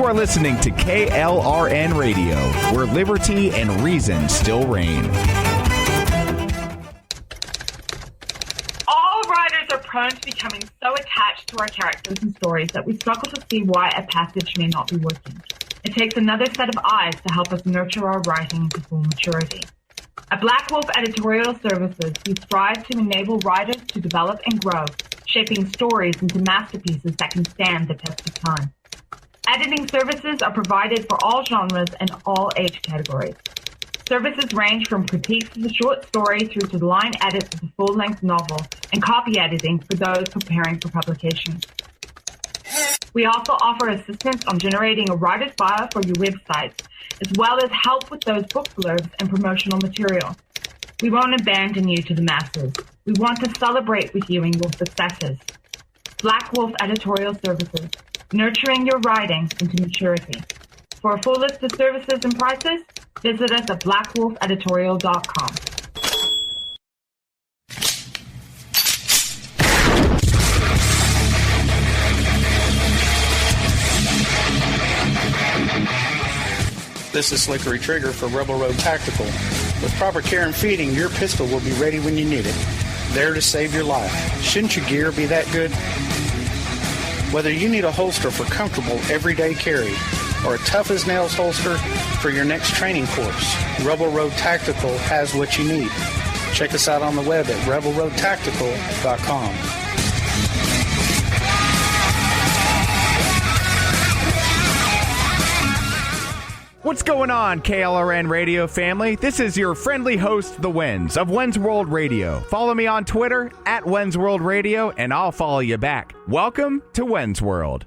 are listening to KLRN Radio, where liberty and reason still reign. All writers are prone to becoming so attached to our characters and stories that we struggle to see why a passage may not be working. It takes another set of eyes to help us nurture our writing into full maturity. At Black Wolf Editorial Services, we strive to enable writers to develop and grow, shaping stories into masterpieces that can stand the test of time. Editing services are provided for all genres and all age categories. Services range from critiques of the short story through to line edits of the full-length novel and copy editing for those preparing for publication. We also offer assistance on generating a writer's bio for your websites, as well as help with those book blurbs and promotional material. We won't abandon you to the masses. We want to celebrate with you in your successes. Black Wolf Editorial Services, nurturing your writing into maturity. For a full list of services and prices, visit us at blackwolfeditorial.com. This is Slickery Trigger for Rebel Road Tactical. With proper care and feeding, your pistol will be ready when you need it. There to save your life. Shouldn't your gear be that good? Whether you need a holster for comfortable everyday carry or a tough-as-nails holster for your next training course, Rebel Road Tactical has what you need. Check us out on the web at rebelroadtactical.com. What's going on, KLRN Radio family? This is your friendly host, The Wens, of Wens World Radio. Follow me on Twitter, at Wens World Radio, and I'll follow you back. Welcome to Wens World.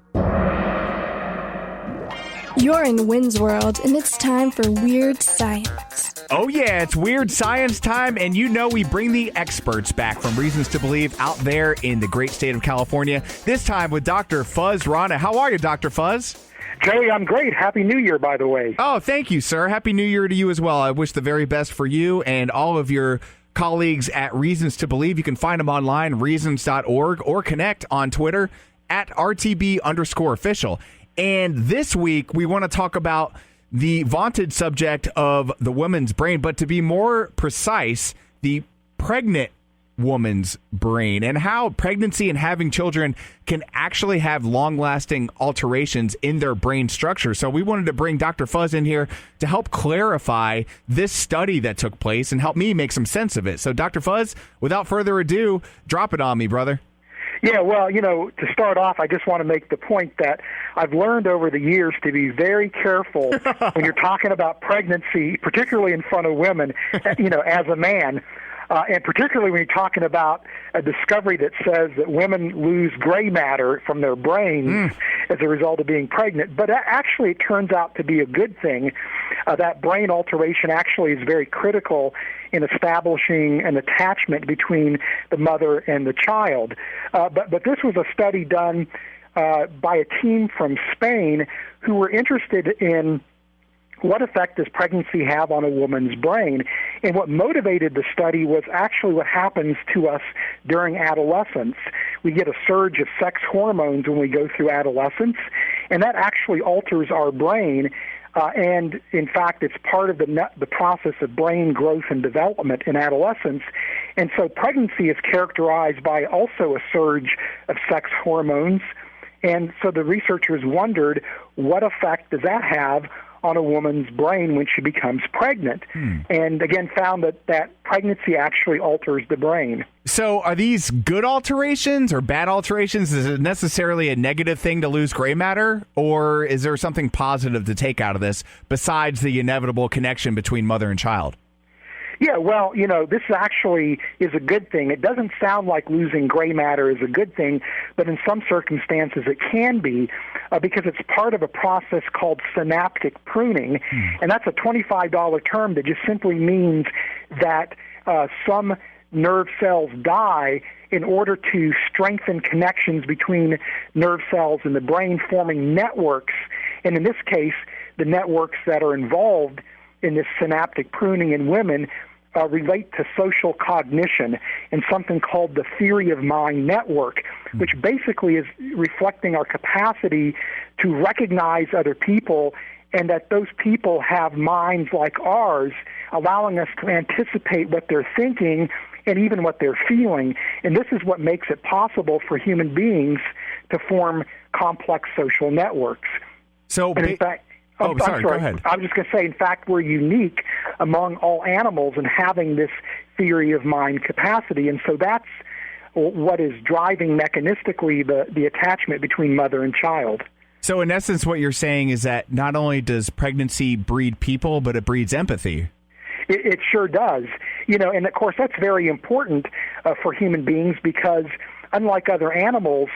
You're in Wens World, and it's time for Weird Science. Oh yeah, it's Weird Science time, and you know we bring the experts back from Reasons to Believe out there in the great state of California, this time with Dr. Fuzz Rana. How are you, Dr. Fuzz? Jay, I'm great. Happy New Year, by the way. Oh, thank you, sir. Happy New Year to you as well. I wish the very best for you and all of your colleagues at Reasons to Believe. You can find them online, reasons.org, or connect on Twitter at RTB_official. And this week, we want to talk about the vaunted subject of the woman's brain, but to be more precise, the pregnant woman's brain, and how pregnancy and having children can actually have long-lasting alterations in their brain structure. So we wanted to bring Dr. Fuzz in here to help clarify this study that took place and help me make some sense of it. So Dr. Fuzz, without further ado, drop it on me, brother. Yeah, well, to start off, I just want to make the point that I've learned over the years to be very careful when you're talking about pregnancy, particularly in front of women, as a man. And particularly when you're talking about a discovery that says that women lose gray matter from their brains as a result of being pregnant. But actually, it turns out to be a good thing. That brain alteration actually is very critical in establishing an attachment between the mother and the child. But this was a study done by a team from Spain who were interested in what effect does pregnancy have on a woman's brain? And what motivated the study was actually what happens to us during adolescence. We get a surge of sex hormones when we go through adolescence, and that actually alters our brain. And in fact, it's part of the process of brain growth and development in adolescence. And so pregnancy is characterized by also a surge of sex hormones. And so the researchers wondered, what effect does that have on a woman's brain when she becomes pregnant? And again, found that pregnancy actually alters the brain. So are these good alterations or bad alterations? Is it necessarily a negative thing to lose gray matter, or is there something positive to take out of this besides the inevitable connection between mother and child? Yeah, well, this actually is a good thing. It doesn't sound like losing gray matter is a good thing, but in some circumstances it can be because it's part of a process called synaptic pruning, and that's a $25 term that just simply means that some nerve cells die in order to strengthen connections between nerve cells in the brain, forming networks. And in this case, the networks that are involved in this synaptic pruning in women relate to social cognition and something called the theory of mind network, which basically is reflecting our capacity to recognize other people and that those people have minds like ours, allowing us to anticipate what they're thinking and even what they're feeling. And this is what makes it possible for human beings to form complex social networks. So, and in fact, I'm sorry, go ahead. I was just going to say, in fact, we're unique among all animals in having this theory of mind capacity. And so that's what is driving mechanistically the attachment between mother and child. So in essence, what you're saying is that not only does pregnancy breed people, but it breeds empathy. It sure does. And of course that's very important for human beings because unlike other animals,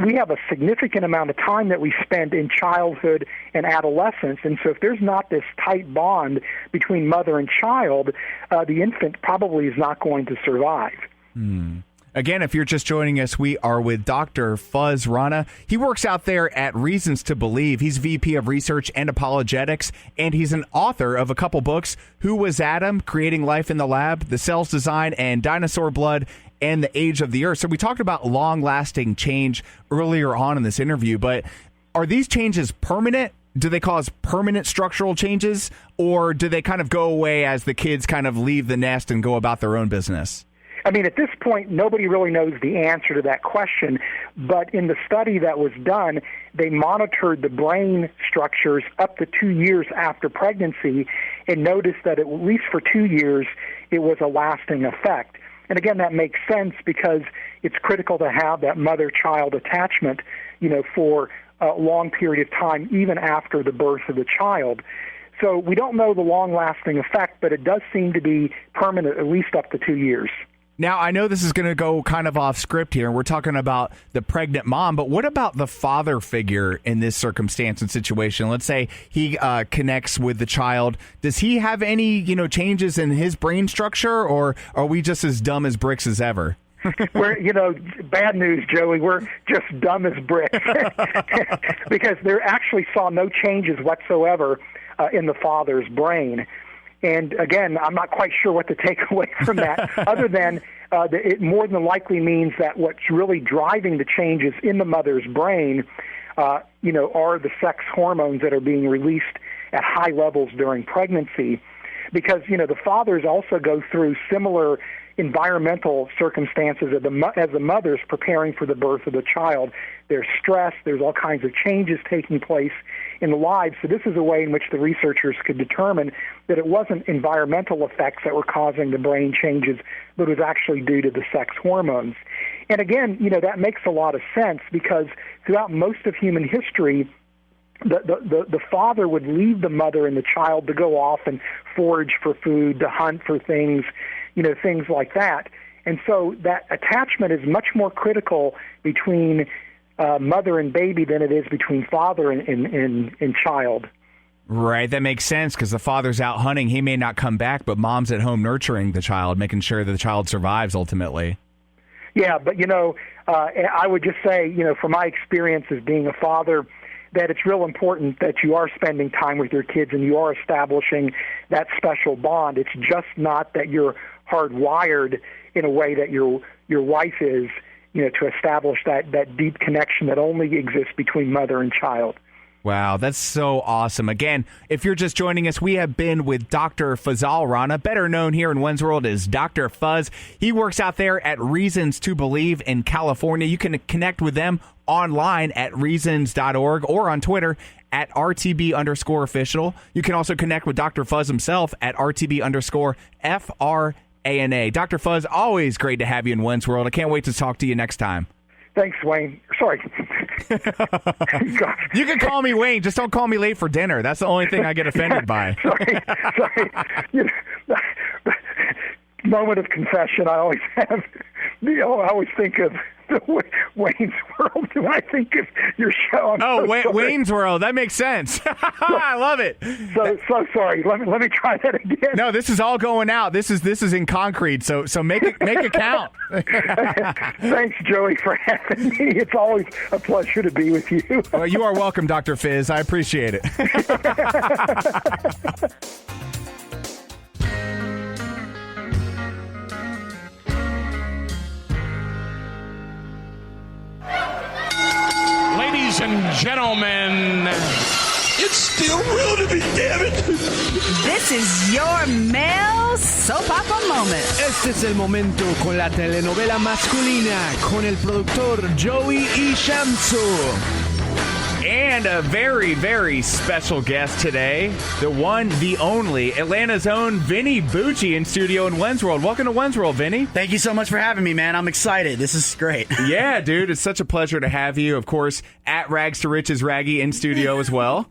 we have a significant amount of time that we spend in childhood and adolescence. And so if there's not this tight bond between mother and child, the infant probably is not going to survive. Again, if you're just joining us, we are with Dr. Fuzz Rana. He works out there at Reasons to Believe. He's VP of Research and Apologetics, and he's an author of a couple books, Who Was Adam? Creating Life in the Lab, The Cell's Design, and Dinosaur Blood, and The Age of the Earth. So we talked about long-lasting change earlier on in this interview, but are these changes permanent? Do they cause permanent structural changes, or do they kind of go away as the kids kind of leave the nest and go about their own business? I mean, at this point, nobody really knows the answer to that question, but in the study that was done, they monitored the brain structures up to 2 years after pregnancy and noticed that at least for 2 years, it was a lasting effect. And again, that makes sense because it's critical to have that mother-child attachment, for a long period of time, even after the birth of the child. So we don't know the long-lasting effect, but it does seem to be permanent, at least up to 2 years. Now, I know this is going to go kind of off script here. We're talking about the pregnant mom, but what about the father figure in this circumstance and situation? Let's say he connects with the child. Does he have any, changes in his brain structure, or are we just as dumb as bricks as ever? We're, bad news, Joey. We're just dumb as bricks because they actually saw no changes whatsoever in the father's brain. And again, I'm not quite sure what to take away from that, other than it more than likely means that what's really driving the changes in the mother's brain, are the sex hormones that are being released at high levels during pregnancy. Because, the fathers also go through similar environmental circumstances as the mother's preparing for the birth of the child. There's stress, there's all kinds of changes taking place in the lives. So this is a way in which the researchers could determine that it wasn't environmental effects that were causing the brain changes, but it was actually due to the sex hormones. And again, that makes a lot of sense because throughout most of human history, the father would leave the mother and the child to go off and forage for food, to hunt for things, things like that. And so that attachment is much more critical between mother and baby than it is between father and child. Right, that makes sense because the father's out hunting. He may not come back, but mom's at home nurturing the child, making sure that the child survives ultimately. Yeah, but, I would just say, from my experience as being a father, that it's real important that you are spending time with your kids and you are establishing that special bond. It's just not that you're hardwired in a way that your wife is, to establish that deep connection that only exists between mother and child. Wow, that's so awesome. Again, if you're just joining us, we have been with Dr. Fazal Rana, better known here in Wens World as Dr. Fuzz. He works out there at Reasons to Believe in California. You can connect with them online at reasons.org or on Twitter at RTB_official. You can also connect with Dr. Fuzz himself at RTB_FRANA. Dr. Fuzz, always great to have you in Wens World. I can't wait to talk to you next time. Thanks, Wayne. Sorry. You can call me Wayne. Just don't call me late for dinner. That's the only thing I get offended by. Sorry. Moment of confession. I always have. I always think of Wayne's World when I think of your show. Wayne's World. That makes sense. I love it. So sorry. Let me try that again. No, this is all going out. This is in concrete. So make it count. Thanks, Joey, for having me. It's always a pleasure to be with you. Well, you are welcome, Dr. Fizz. I appreciate it. Ladies and gentlemen, it's still real to me, damn it. This is your male soap opera moment. Este es el momento con la telenovela masculina con el productor Joey y Shamso. And a very, very special guest today, the one, the only, Atlanta's own Vinnie Bucci in studio in Wens World. Welcome to Wens World, Vinnie. Thank you so much for having me, man. I'm excited. This is great. Yeah, dude, it's such a pleasure to have you. Of course, at Rags to Riches Raggie in studio as well.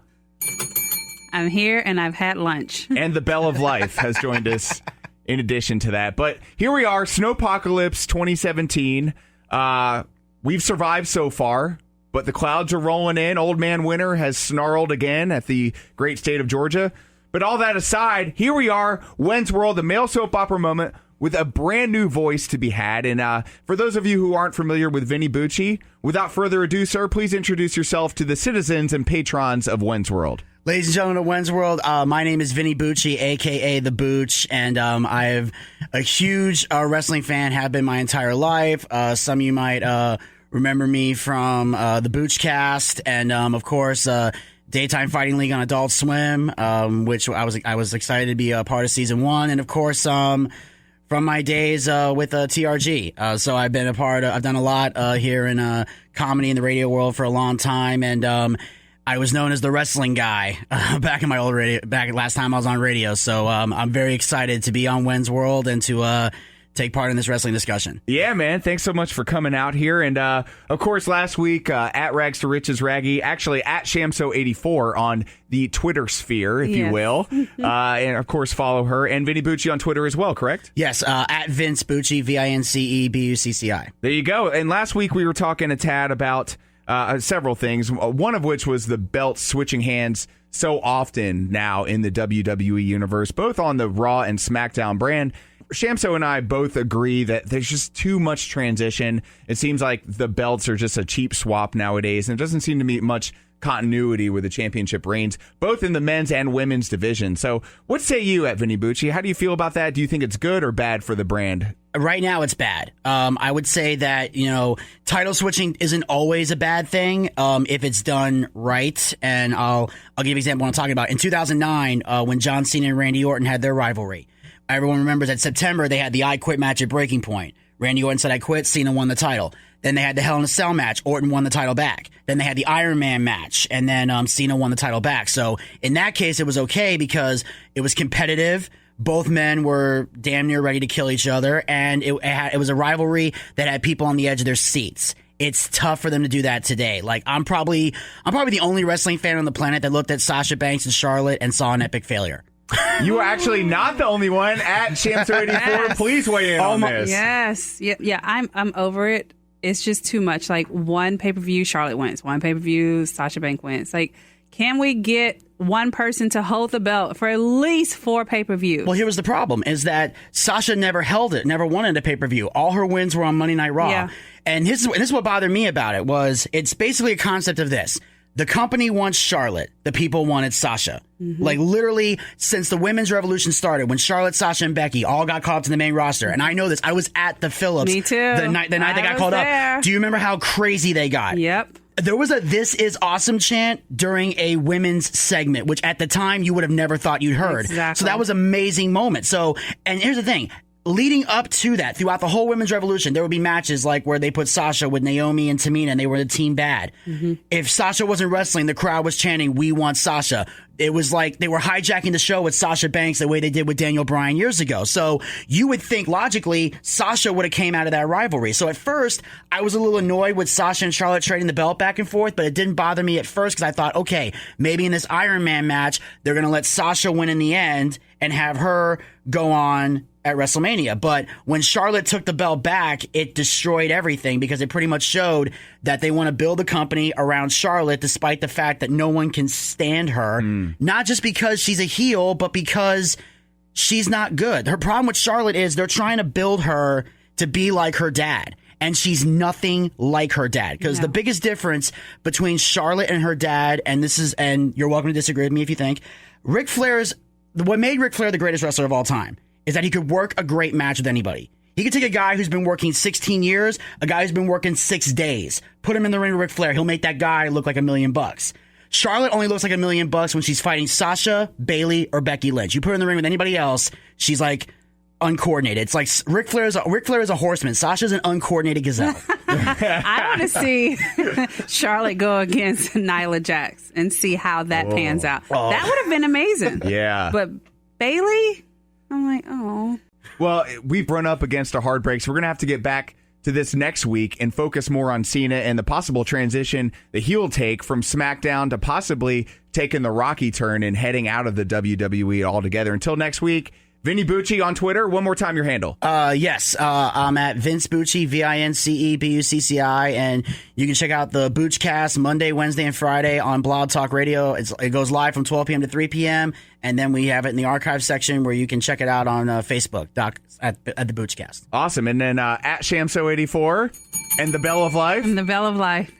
I'm here and I've had lunch. And the Belle of Life has joined us in addition to that. But here we are, Snowpocalypse 2017. We've survived so far, but the clouds are rolling in. Old Man Winter has snarled again at the great state of Georgia. But all that aside, here we are, Wens World, the male soap opera moment with a brand new voice to be had. And for those of you who aren't familiar with Vinnie Bucci, without further ado, sir, please introduce yourself to the citizens and patrons of Wens World. Ladies and gentlemen of Wens World, my name is Vinnie Bucci, a.k.a. The Booch, and I am a huge wrestling fan, have been my entire life. Some of you might remember me from the Booch cast, and of course, Daytime Fighting League on Adult Swim, which I was excited to be a part of season 1, and of course, from my days with TRG. So I've been I've done a lot here in comedy in the radio world for a long time, and I was known as the wrestling guy back in my old last time I was on radio. So I'm very excited to be on Wens World and to take part in this wrestling discussion. Yeah, man. Thanks so much for coming out here. And of course, last week at Rags to Riches Raggie, actually at Shamso84 on the Twitter sphere, if you will. And of course, follow her and Vinnie Bucci on Twitter as well, correct? Yes, at Vince Bucci, VinceBucci. There you go. And last week we were talking a tad about several things, one of which was the belt switching hands so often now in the WWE universe, both on the Raw and SmackDown brand. Shamso and I both agree that there's just too much transition. It seems like the belts are just a cheap swap nowadays, and it doesn't seem to be much continuity with the championship reigns, both in the men's and women's division. So what say you at Vinnie Bucci? How do you feel about that? Do you think it's good or bad for the brand? Right now, it's bad. I would say that, title switching isn't always a bad thing if it's done right. And I'll give you an example what I'm talking about. In 2009, when John Cena and Randy Orton had their rivalry, everyone remembers that September they had the I Quit match at Breaking Point. Randy Orton said, I quit. Cena won the title. Then they had the Hell in a Cell match. Orton won the title back. Then they had the Iron Man match. And then Cena won the title back. So in that case, it was okay because it was competitive. Both men were damn near ready to kill each other. And it was a rivalry that had people on the edge of their seats. It's tough for them to do that today. Like, I'm probably the only wrestling fan on the planet that looked at Sasha Banks and Charlotte and saw an epic failure. You are actually not the only one at Shamso84. Yes. Please weigh in on this. Yes. Yeah, I'm over it. It's just too much. Like, one pay-per-view, Charlotte wins. One pay-per-view, Sasha Banks wins. Like, can we get one person to hold the belt for at least 4 pay-per-views? Well, here was the problem, is that Sasha never held it, never won it a pay-per-view. All her wins were on Monday Night Raw. Yeah. And this is what bothered me about it, was it's basically a concept of this. The company wants Charlotte. The people wanted Sasha. Mm-hmm. Like, literally, since the women's revolution started, when Charlotte, Sasha, and Becky all got called up to the main roster, and I know this, I was at the Phillips. Me too. The night they got called up. Do you remember how crazy they got? Yep. There was a "This is awesome" chant during a women's segment, which at the time you would have never thought you'd heard. Exactly. So that was an amazing moment. So, and here's the thing. Leading up to that, throughout the whole women's revolution, there would be matches like where they put Sasha with Naomi and Tamina, and they were the team bad. Mm-hmm. If Sasha wasn't wrestling, the crowd was chanting, "We want Sasha." It was like they were hijacking the show with Sasha Banks the way they did with Daniel Bryan years ago. So you would think, logically, Sasha would have came out of that rivalry. So at first, I was a little annoyed with Sasha and Charlotte trading the belt back and forth, but it didn't bother me at first because I thought, okay, maybe in this Iron Man match, they're going to let Sasha win in the end and have her go on at WrestleMania. But when Charlotte took the belt back, it destroyed everything because it pretty much showed that they want to build a company around Charlotte despite the fact that no one can stand her. Not just because she's a heel, but because she's not good. Her problem with Charlotte is they're trying to build her to be like her dad. And she's nothing like her dad. Because the biggest difference between Charlotte and her dad, and you're welcome to disagree with me if you think, what made Ric Flair the greatest wrestler of all time is that he could work a great match with anybody. He could take a guy who's been working 16 years, a guy who's been working 6 days, put him in the ring with Ric Flair. He'll make that guy look like $1 million. Charlotte only looks like $1 million when she's fighting Sasha, Bayley, or Becky Lynch. You put her in the ring with anybody else, she's like uncoordinated. It's like Ric Flair is a horseman. Sasha's an uncoordinated gazelle. I want to see Charlotte go against Nyla Jax and see how that pans out. That would have been amazing. Yeah. But Bayley, I'm like, oh. Well, we've run up against a hard break, so we're going to have to get back to this next week and focus more on Cena and the possible transition that he'll take from SmackDown to possibly taking the Rocky turn and heading out of the WWE altogether. Until next week, Vinnie Bucci on Twitter. One more time, your handle. Yes. I'm at Vince Bucci, VinceBucci, and you can check out the Boochcast Monday, Wednesday, and Friday on Blog Talk Radio. It goes live from 12 p.m. to 3 p.m., and then we have it in the archive section where you can check it out on Facebook at the Boochcast. Awesome. And then at Shamso84 and the Bell of Life. And the Bell of Life.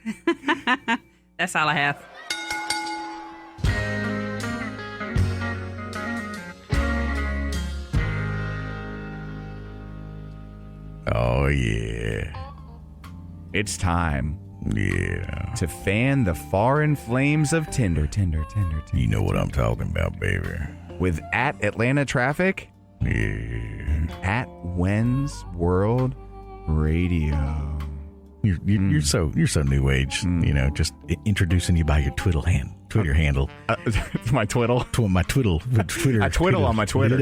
That's all I have. Oh, yeah. It's time. Yeah. To fan the foreign flames of Tinder. You know what I'm talking about, baby. With at Atlanta Traffic. Yeah. And at When's World Radio. You're so new age. You know, just introducing you by your Twitter handle. My twiddle. My twiddle. Twitter. I twiddle on my Twitter.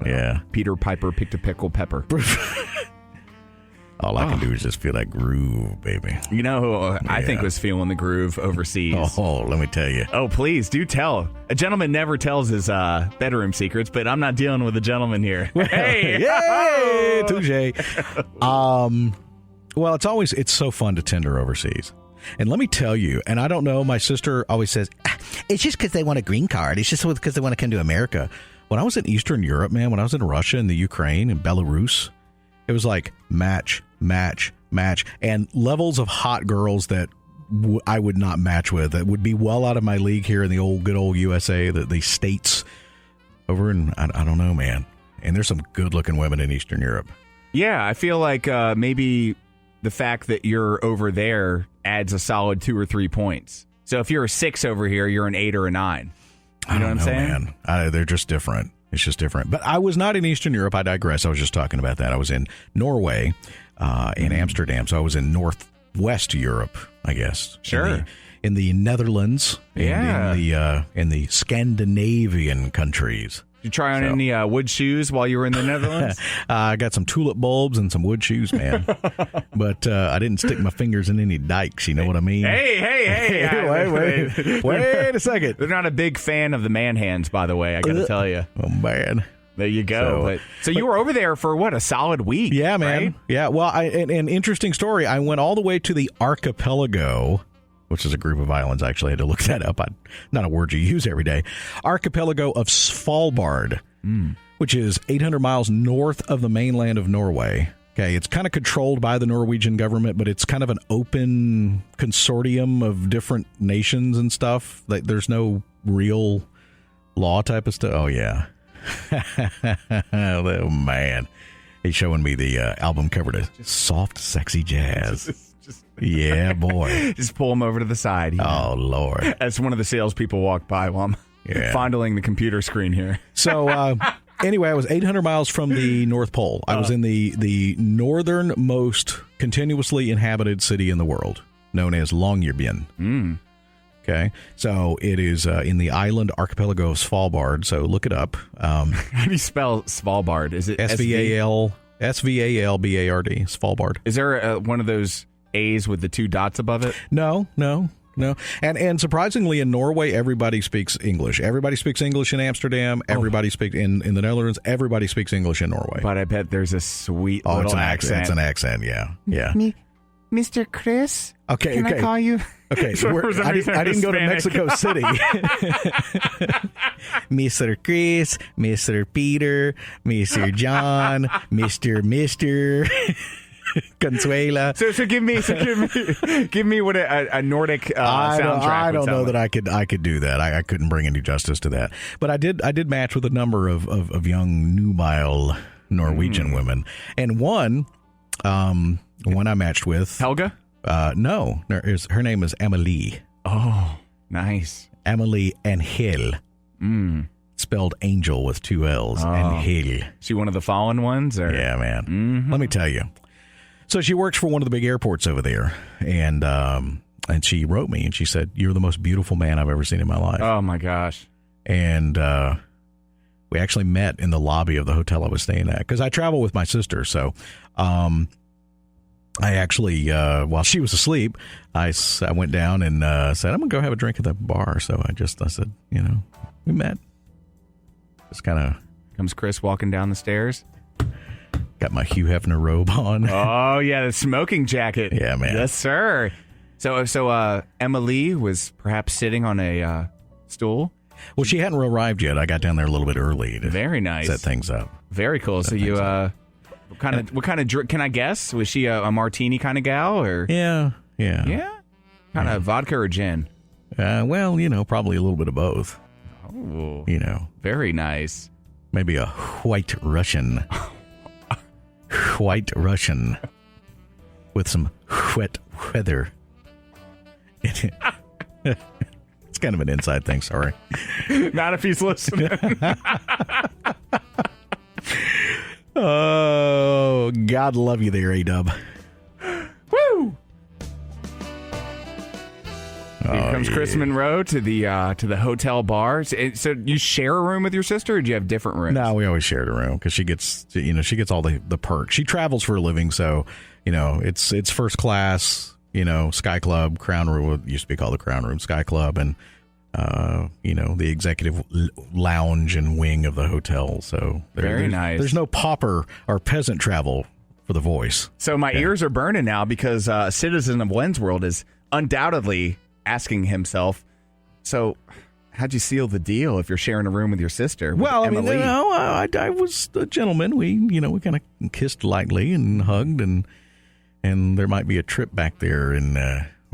Yeah. Peter Piper picked a pickle pepper. All I can do is just feel that groove, baby. You know who I think was feeling the groove overseas? Oh, let me tell you. Oh, please, do tell. A gentleman never tells his bedroom secrets, but I'm not dealing with a gentleman here. Hey! Yay! Touche. Well, it's so fun to Tinder overseas. And let me tell you, and I don't know, my sister always says, it's just because they want a green card. It's just because they want to come to America. When I was in Eastern Europe, man, when I was in Russia and the Ukraine and Belarus, it was like match, and levels of hot girls that I would not match with, that would be well out of my league here in the good old USA, the States over in, I don't know, man. And there's some good-looking women in Eastern Europe. Yeah, I feel like maybe the fact that you're over there adds a solid 2 or 3 points. So if you're a 6 over here, you're an 8 or a 9. You know what I'm saying? Man. They're just different. It's just different. But I was not in Eastern Europe. I digress. I was just talking about that. I was in Norway, in Amsterdam. So I was in Northwest Europe, I guess. Sure. In the Netherlands. Yeah. In the Scandinavian countries. Did you try on any wood shoes while you were in the Netherlands? I got some tulip bulbs and some wood shoes, man. But I didn't stick my fingers in any dikes. You know what I mean? Hey. Wait a second. They're not a big fan of the man hands, by the way. I got to tell you. Oh, man. There you go. So you were over there for, a solid week? Yeah, man. Right? Yeah, well, an interesting story. I went all the way to the archipelago, which is a group of islands. I actually had to look that up. Not a word you use every day. Archipelago of Svalbard, which is 800 miles north of the mainland of Norway. Okay, it's kind of controlled by the Norwegian government, but it's kind of an open consortium of different nations and stuff. There's no real law type of stuff. Oh, yeah. Oh, man. He's showing me the album cover to Soft, Sexy Jazz. Yeah, boy. Just pull him over to the side. Oh, Lord. As one of the salespeople walked by while I'm fondling the computer screen here. So, anyway, I was 800 miles from the North Pole. I was in the northernmost continuously inhabited city in the world, known as Longyearbyen. Okay, so it is in the island archipelago of Svalbard, so look it up. How do you spell Svalbard? Is it Svalbard, Svalbard. Is there one of those A's with the 2 dots above it? No. And surprisingly, in Norway, everybody speaks English. Everybody speaks English in Amsterdam. Everybody speaks in the Netherlands. Everybody speaks English in Norway. But I bet there's a sweet little it's an accent. It's an accent, yeah. Mr. Chris? Okay, Can I call you? Okay, I didn't go to Mexico City. Mr. Chris, Mr. Peter, Mr. John, Mr. Consuela. So give me what a Nordic soundtrack. I don't know that I could do that. I couldn't bring any justice to that. But I did match with a number of young nubile Norwegian women. And one I matched with. Helga? No. Her name is Amelie. Oh, nice. Amelie Angel. Spelled angel with 2 L's. Angel. She one of the fallen ones? Or? Yeah, man. Let me tell you. So she works for one of the big airports over there. And she wrote me and she said, "You're the most beautiful man I've ever seen in my life." Oh, my gosh. And we actually met in the lobby of the hotel I was staying at because I travel with my sister. So I actually, while she was asleep, I went down and said, "I'm going to go have a drink at the bar." So I said, we met. Just kind of. Comes Chris walking down the stairs. Got my Hugh Hefner robe on. Oh, yeah, the smoking jacket. Yeah, man. Yes, sir. So Emily was perhaps sitting on a stool? Well, she hadn't arrived yet. I got down there a little bit early to Very nice. set things up. Very cool. So you, what kind of drink, can I guess? Was she a martini kind of gal? Or? Yeah. Kind of vodka or gin? Well, probably a little bit of both. Oh. Very nice. Maybe a white Russian. White Russian with some wet weather. It's kind of an inside thing, sorry. Not if he's listening. Oh, God love you there, A-Dub. Woo! Here comes Chris Monroe to the hotel bar. So you share a room with your sister, or do you have different rooms? No, we always shared a room because she gets all the perks. She travels for a living, so it's first class. Sky Club, Crown Room, what used to be called the Crown Room, Sky Club, and the executive lounge and wing of the hotel. So very nice. There's no pauper or peasant travel for the voice. So my ears are burning now because a citizen of Wens World is undoubtedly asking himself, so how'd you seal the deal if you're sharing a room with your sister? Well, Emily? I was a gentleman. We kind of kissed lightly and hugged, and there might be a trip back there,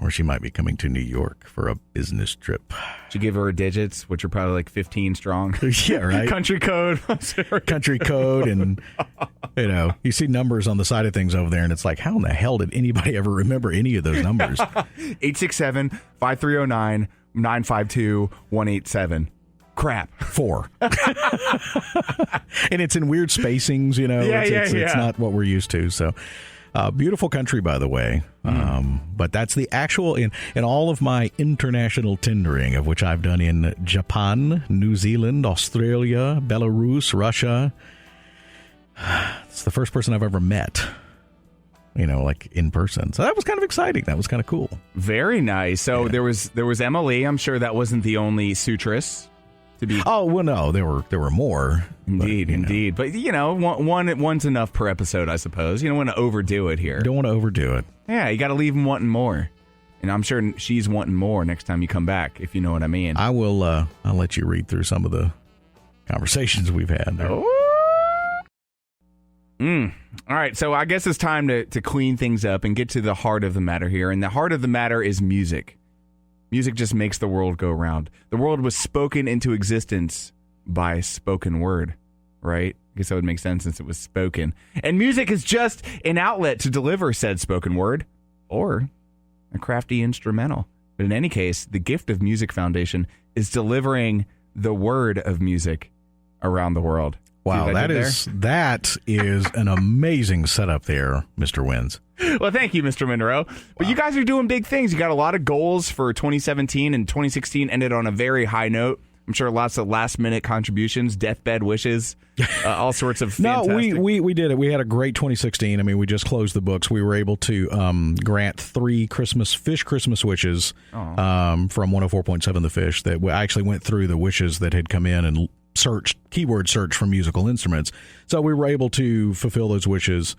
or she might be coming to New York for a business trip. Did you give her digits, which are probably like 15 strong? Yeah, right. Country code. Country code, and you see numbers on the side of things over there, and it's like, how in the hell did anybody ever remember any of those numbers? 867-5309-952-187. Crap. 4. And it's in weird spacings, It's not what we're used to, so... beautiful country, by the way. But that's the actual, in all of my international Tindering, of which I've done in Japan, New Zealand, Australia, Belarus, Russia. It's the first person I've ever met, like in person. So that was kind of exciting. That was kind of cool. Very nice. So there was Emily. I'm sure that wasn't the only suitress. Oh, well, no, there were more. Indeed. But, one's enough per episode, I suppose. You don't want to overdo it here. Don't want to overdo it. Yeah, you got to leave them wanting more. And I'm sure she's wanting more next time you come back, if you know what I mean. I will, I'll let you read through some of the conversations we've had there. Oh. All right, so I guess it's time to clean things up and get to the heart of the matter here. And the heart of the matter is music. Music just makes the world go round. The world was spoken into existence by spoken word, right? I guess that would make sense since it was spoken. And music is just an outlet to deliver said spoken word or a crafty instrumental. But in any case, the gift of Music Foundation is delivering the word of music around the world. Wow, that is an amazing setup there, Mr. Wins. Well, thank you, Mr. Monroe. But you guys are doing big things. You got a lot of goals for 2017, and 2016 ended on a very high note. I'm sure lots of last-minute contributions, deathbed wishes, all sorts of fantastic... No, we did it. We had a great 2016. I mean, we just closed the books. We were able to grant 3 Christmas wishes from 104.7 The Fish. That we actually went through the wishes that had come in and keyword search for musical instruments. So we were able to fulfill those wishes,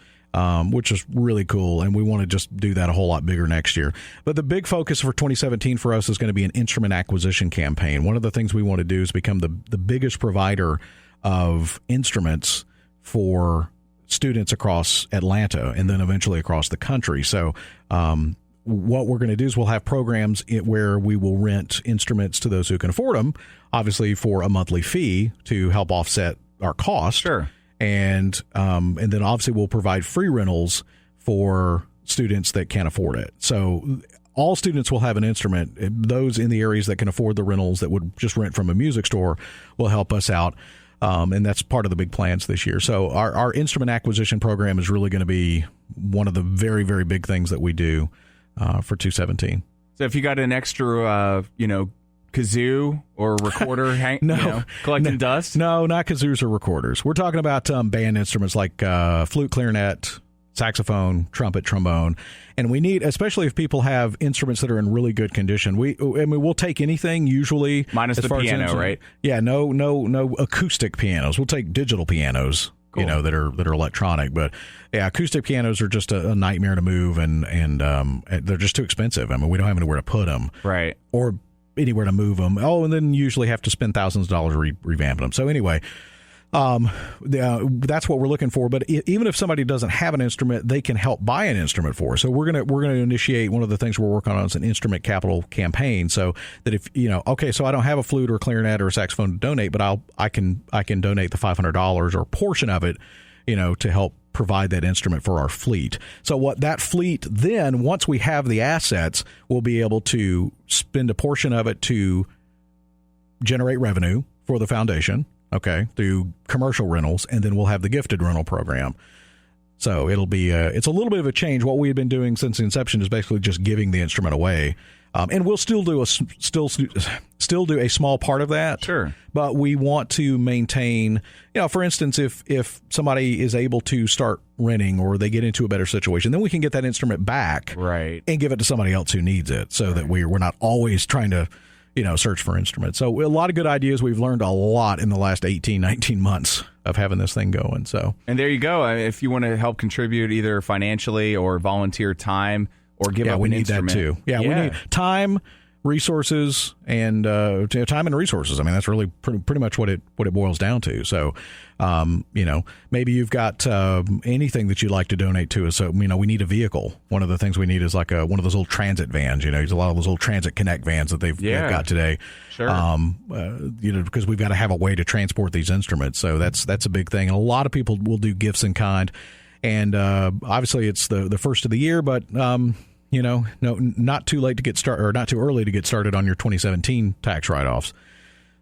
which is really cool, and we want to just do that a whole lot bigger next year. But the big focus for 2017 for us is going to be an instrument acquisition campaign. One of the things we want to do is become the biggest provider of instruments for students across Atlanta and then eventually across the country. So what we're going to do is we'll have programs where we will rent instruments to those who can afford them, obviously for a monthly fee to help offset our cost. Sure. and then obviously we'll provide free rentals for students that can't afford it. So all students will have an instrument. Those in the areas that can afford the rentals that would just rent from a music store will help us out. And that's part of the big plans this year. So our instrument acquisition program is really going to be one of the very, very big things that we do for 217. So if you got an extra, kazoo or recorder collecting dust? No, not kazoos or recorders. We're talking about band instruments like flute, clarinet, saxophone, trumpet, trombone. And we need, especially if people have instruments that are in really good condition, we'll take anything usually. Minus the piano, right? Yeah, no acoustic pianos. We'll take digital pianos, cool. That are electronic. But yeah, acoustic pianos are just a nightmare to move, and they're just too expensive. I mean, we don't have anywhere to put them. Right. Or anywhere to move them. Oh, and then usually have to spend thousands of dollars revamping them. So anyway, that's what we're looking for. But even if somebody doesn't have an instrument, they can help buy an instrument for us. So we're gonna initiate one of the things we're working on is an instrument capital campaign. So that if so I don't have a flute or a clarinet or a saxophone to donate, but I can donate the $500 or a portion of it, to help provide that instrument for our fleet. So what that fleet then, once we have the assets, we'll be able to spend a portion of it to generate revenue for the foundation. Okay, through commercial rentals, and then we'll have the gifted rental program. So it'll be it's a little bit of a change. What we've been doing since the inception is basically just giving the instrument away, and we'll still do a small part of that. Sure, but we want to maintain. For instance, if somebody is able to start renting or they get into a better situation, then we can get that instrument back, right, and give it to somebody else who needs it, so that we're not always trying to search for instruments. So a lot of good ideas. We've learned a lot in the last 18, 19 months of having this thing going. So, and there you go. If you want to help contribute either financially or volunteer time or give up an instrument. Yeah, we need that too. Yeah, we need time, resources, and time and resources. I mean, that's really pretty much what it boils down to. So, maybe you've got anything that you'd like to donate to us. So, we need a vehicle. One of the things we need is like one of those old transit vans. There's a lot of those old Transit Connect vans that they've got today. Sure. Because we've got to have a way to transport these instruments. So that's a big thing. And a lot of people will do gifts in kind. And obviously, it's the first of the year, but no, not too late to get started, or not too early to get started on your 2017 tax write-offs.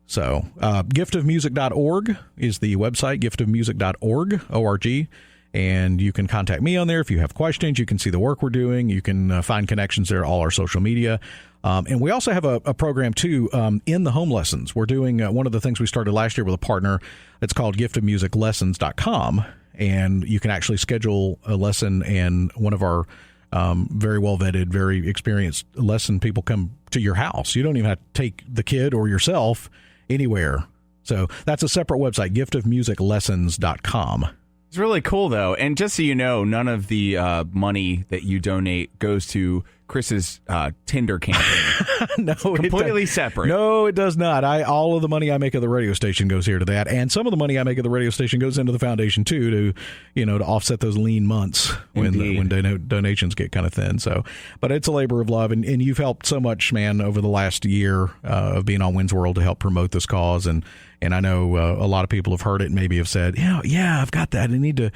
So, giftofmusic.org is the website, giftofmusic.org, O-R-G, and you can contact me on there if you have questions. You can see the work we're doing. You can find connections there, all our social media. And we also have a program, too, in the home lessons. We're doing one of the things we started last year with a partner. It's called giftofmusiclessons.com, and you can actually schedule a lesson, and one of our very well vetted, very experienced lesson people come to your house. You don't even have to take the kid or yourself anywhere. So that's a separate website, giftofmusiclessons.com. It's really cool, though. And just so you know, none of the money that you donate goes to Chris's Tinder campaign. No, completely separate. No, it does not. All of the money I make at the radio station goes here to that, and some of the money I make at the radio station goes into the foundation too, to offset those lean months when donations get kind of thin. So, but it's a labor of love, and you've helped so much, man, over the last year of being on Wins World to help promote this cause, and I know a lot of people have heard it and maybe have said, yeah, I've got that. I need to,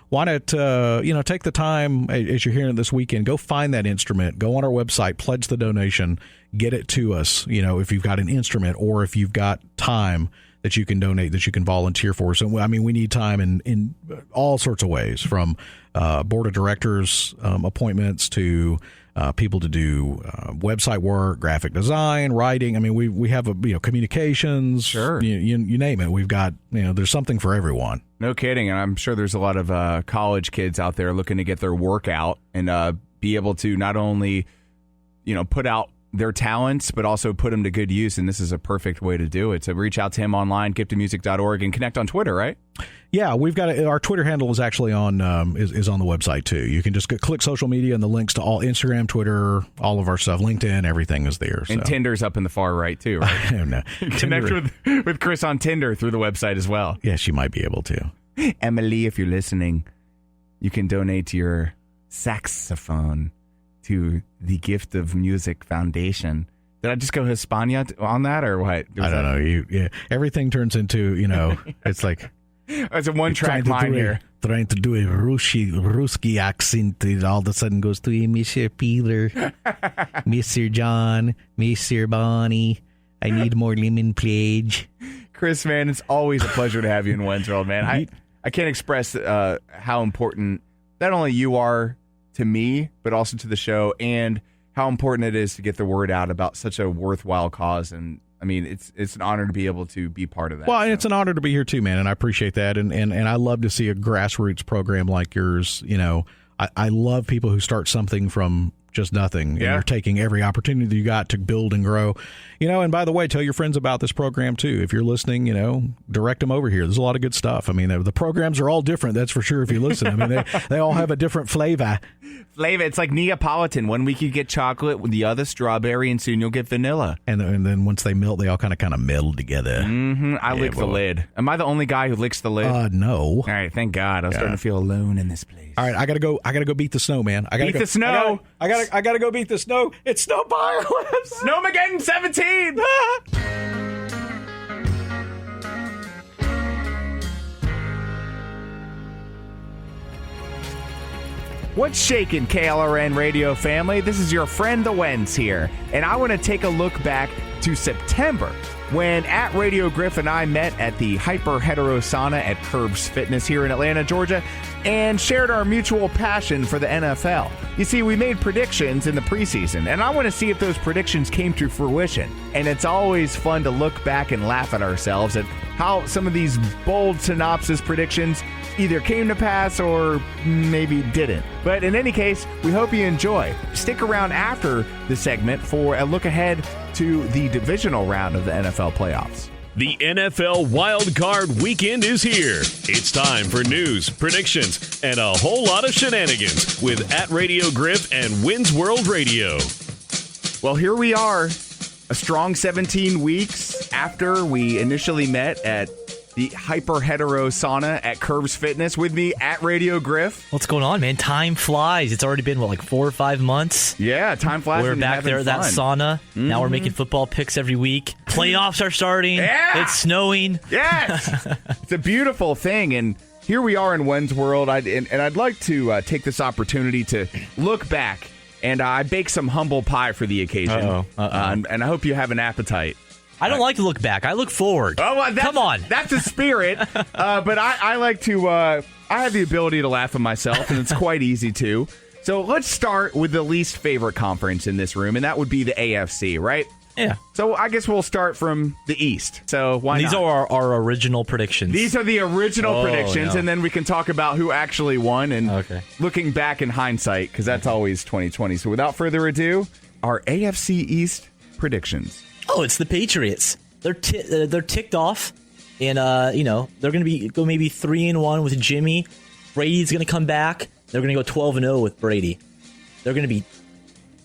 why not, take the time as you're hearing it this weekend, go find that instrument, go on our website, pledge the donation, get it to us, if you've got an instrument or if you've got time that you can donate, that you can volunteer for. So, I mean, we need time in all sorts of ways, from board of directors appointments to people to do website work, graphic design, writing. I mean, we have communications. Sure, you name it. We've got there's something for everyone. No kidding, and I'm sure there's a lot of college kids out there looking to get their work out and be able to not only put out their talents, but also put them to good use. And this is a perfect way to do it. So reach out to him online, giftofmusic.org, and connect on Twitter, right? Yeah, we've got our Twitter handle is actually on is on the website too. You can just click social media, and the links to all Instagram, Twitter, all of our stuff, LinkedIn, everything is there. And Tinder's up in the far right too, right? No. Connect with Chris on Tinder through the website as well. Yes, you might be able to. Emily, if you're listening, you can donate to your saxophone to the Gift of Music Foundation. Did I just go Hispania on that, or what? I don't know. Everything turns into, it's like It's a one-track mind here. Trying to do a Ruski accent, it all of a sudden goes to Mr. Peter, Mr. John, Mr. Bonnie. I need more lemon pledge. Chris, man, it's always a pleasure to have you in When's World, man. I can't express how important not only you are to me, but also to the show, and how important it is to get the word out about such a worthwhile cause. And I mean, it's an honor to be able to be part of that. Well, and it's an honor to be here too, man, and I appreciate that. And I love to see a grassroots program like yours. You know, I love people who start something from just nothing. Yeah. And you're taking every opportunity you got to build and grow. You know, and by the way, tell your friends about this program too. If you're listening, you know, direct them over here. There's a lot of good stuff. I mean, the programs are all different. That's for sure. If you listen, I mean, they all have a different flavor. It's like Neapolitan. 1 week you get chocolate, with the other strawberry, and soon you'll get vanilla. And then once they melt, they all kind of meld together. Mm-hmm. I lick the lid. Am I the only guy who licks the lid? No. All right, thank God. I was starting to feel alone in this place. All right, I gotta go beat the snow, man. Beat the snow. I gotta go beat the snow. It's Snowpocalypse. Snowmageddon 17. What's shaking, KLRN radio family? This is your friend the Wens here, and I want to take a look back to September when at Radio Griff and I met at the Hyper Hetero Sauna at Curbs Fitness here in Atlanta, Georgia, and shared our mutual passion for the NFL. You see, we made predictions in the preseason, and I want to see if those predictions came to fruition. And it's always fun to look back and laugh at ourselves at how some of these bold synopsis predictions either came to pass or maybe didn't. But in any case, we hope you enjoy. Stick around after the segment for a look ahead to the divisional round of the NFL playoffs. The NFL Wild Card Weekend is here. It's time for news, predictions, and a whole lot of shenanigans with at Radio Griff and Wins World Radio. Well, here we are, a strong 17 weeks after we initially met at the Hyper Hetero Sauna at Curbs Fitness. With me at Radio Griff. What's going on, man? Time flies. It's already been, like 4 or 5 months? Yeah, time flies. We're back there at that sauna. Mm-hmm. Now we're making football picks every week. Playoffs are starting. Yeah! It's snowing. Yes! It's a beautiful thing, and here we are in When's World. I'd like to take this opportunity to look back, and I baked some humble pie for the occasion. And I hope you have an appetite. I don't like to look back. I look forward. Oh, well, come on. That's the spirit. But I like to, I have the ability to laugh at myself, and it's quite easy to. So let's start with the least favorite conference in this room, and that would be the AFC, right? Yeah. So I guess we'll start from the East. So why These not? are our original predictions. These are the original predictions, and then we can talk about who actually won and looking back in hindsight, because that's always 2020. So without further ado, our AFC East predictions. Oh, it's the Patriots. They're ticked off, and they're going to go maybe 3-1 with Jimmy. Brady's going to come back. They're going to go 12-0 with Brady. They're going to be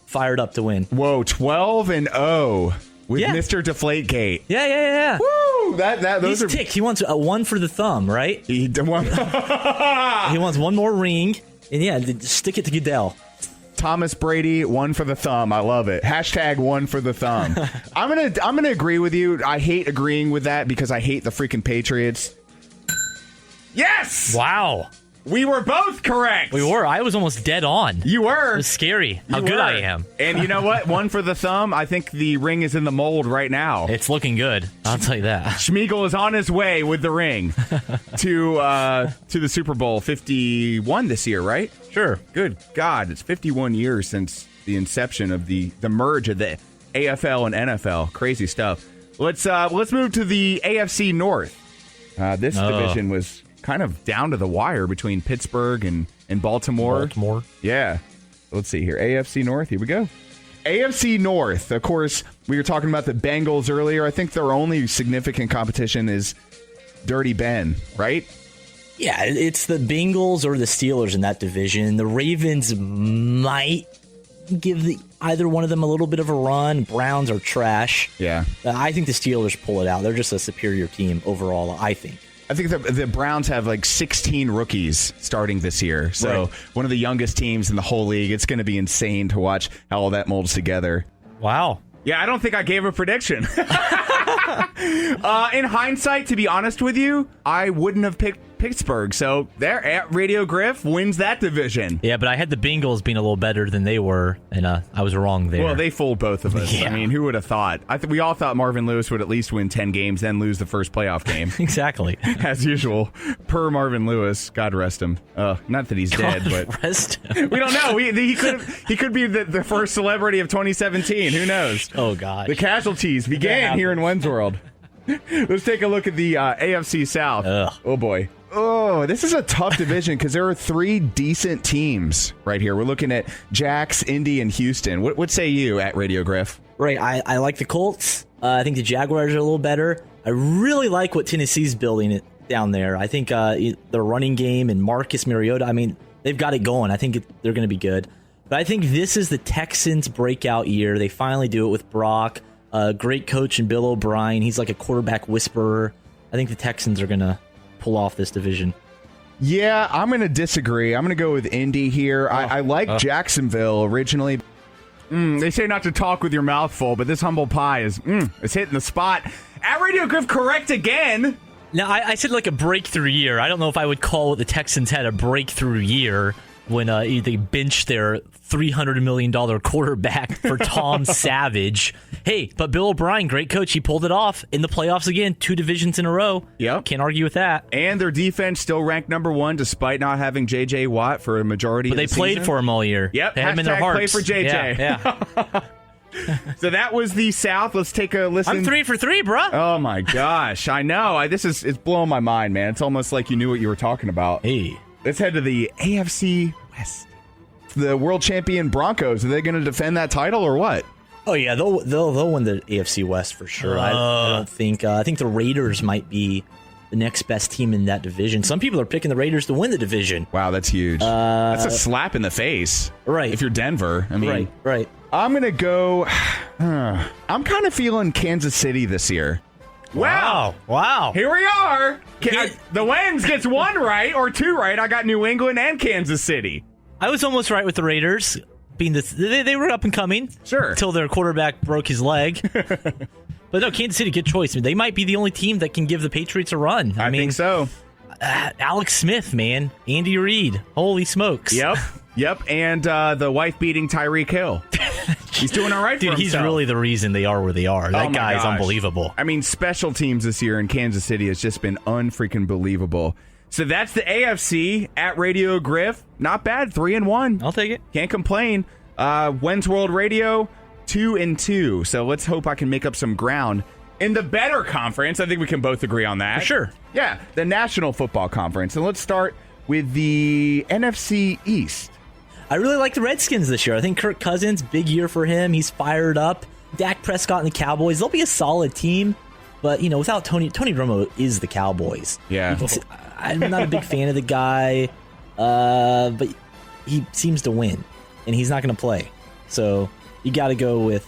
fired up to win. Whoa, 12-0 with Mr. Deflategate. Yeah. Woo! Those He's ticked. He wants one for the thumb, right? He wants one more ring, and stick it to Goodell. Thomas Brady, one for the thumb. I love it. Hashtag one for the thumb. I'm gonna agree with you. I hate agreeing with that because I hate the freaking Patriots. Yes! Wow. We were both correct. We were. I was almost dead on. You were. It was scary how good I am. And you know what? One for the thumb. I think the ring is in the mold right now. It's looking good. I'll tell you that. Schmeigel is on his way with the ring to the Super Bowl 51 this year, right? Sure. Good God, it's 51 years since the inception of the merge of the AFL and NFL. Crazy stuff. Let's move to the AFC North. This division was kind of down to the wire between Pittsburgh and Baltimore. Yeah. Let's see here. AFC North. Here we go. AFC North. Of course, we were talking about the Bengals earlier. I think their only significant competition is Dirty Ben, right? Yeah, it's the Bengals or the Steelers in that division. The Ravens might give either one of them a little bit of a run. Browns are trash. Yeah. I think the Steelers pull it out. They're just a superior team overall, I think. I think the Browns have like 16 rookies starting this year. So one of the youngest teams in the whole league. It's going to be insane to watch how all that molds together. Wow. Yeah, I don't think I gave a prediction. In hindsight, to be honest with you, I wouldn't have picked Pittsburgh. So there, at Radio Griff wins that division. Yeah, but I had the Bengals being a little better than they were, and I was wrong there. Well, they fooled both of us. Yeah. I mean, who would have thought? We all thought Marvin Lewis would at least win 10 games, then lose the first playoff game. Exactly. As usual, per Marvin Lewis. God rest him. Not that he's dead, but rest him. We don't know. He could be the first celebrity of 2017. Who knows? Oh, God. The casualties began here in Wins World. Let's take a look at the AFC South. Ugh. Oh, boy. Oh, this is a tough division because there are 3 decent teams right here. We're looking at Jax, Indy, and Houston. What say you at Radio Griff? Right. I like the Colts. I think the Jaguars are a little better. I really like what Tennessee's building down there. I think the running game and Marcus Mariota, I mean, they've got it going. I think they're going to be good. But I think this is the Texans' breakout year. They finally do it with Brock. Great coach in Bill O'Brien. He's like a quarterback whisperer. I think the Texans are going to pull off this division. Yeah, I'm going to disagree. I'm going to go with Indy here. I like Jacksonville originally. They say not to talk with your mouth full, but this humble pie is hitting the spot. At Radio Griff, correct again. Now, I said like a breakthrough year. I don't know if I would call the Texans had a breakthrough year when they benched their $300 million quarterback for Tom Savage. Hey, but Bill O'Brien, great coach. He pulled it off in the playoffs again, 2 divisions in a row. Yep. Can't argue with that. And their defense still ranked number 1 despite not having J.J. Watt for a majority of the season. But they played for him all year. Yep. They had him in their hearts. Play for J.J. Yeah. So that was the South. Let's take a listen. I'm 3 for 3, bro. Oh, my gosh. I know. It's blowing my mind, man. It's almost like you knew what you were talking about. Hey. Let's head to the AFC West. The world champion Broncos, are they going to defend that title or what? Oh yeah, they'll win the AFC West for sure. I don't think. I think the Raiders might be the next best team in that division. Some people are picking the Raiders to win the division. Wow, that's huge. That's a slap in the face, right? If you're Denver, I mean, right. I'm gonna go. I'm kind of feeling Kansas City this year. Wow. Here we are. The Wens gets 1 right or 2 right. I got New England and Kansas City. I was almost right with the Raiders. They were up and coming. Sure. Until their quarterback broke his leg. But no, Kansas City, good choice. I mean, they might be the only team that can give the Patriots a run. I mean, think so. Alex Smith, man. Andy Reid. Holy smokes. Yep. And the wife-beating Tyreek Hill. He's doing all right for himself. He's really the reason they are where they are. That guy is unbelievable. I mean, special teams this year in Kansas City has just been unfreaking believable. So that's the AFC at Radio Griff. Not bad, 3-1. I'll take it. Can't complain. Wins World Radio, 2-2. So let's hope I can make up some ground in the better conference. I think we can both agree on that. For sure. Yeah, the National Football Conference. And let's start with the NFC East. I really like the Redskins this year. I think Kirk Cousins, big year for him. He's fired up. Dak Prescott and the Cowboys, they'll be a solid team. But, without Tony Romo is the Cowboys. Yeah. I'm not a big fan of the guy, but he seems to win, and he's not going to play. So you got to go with,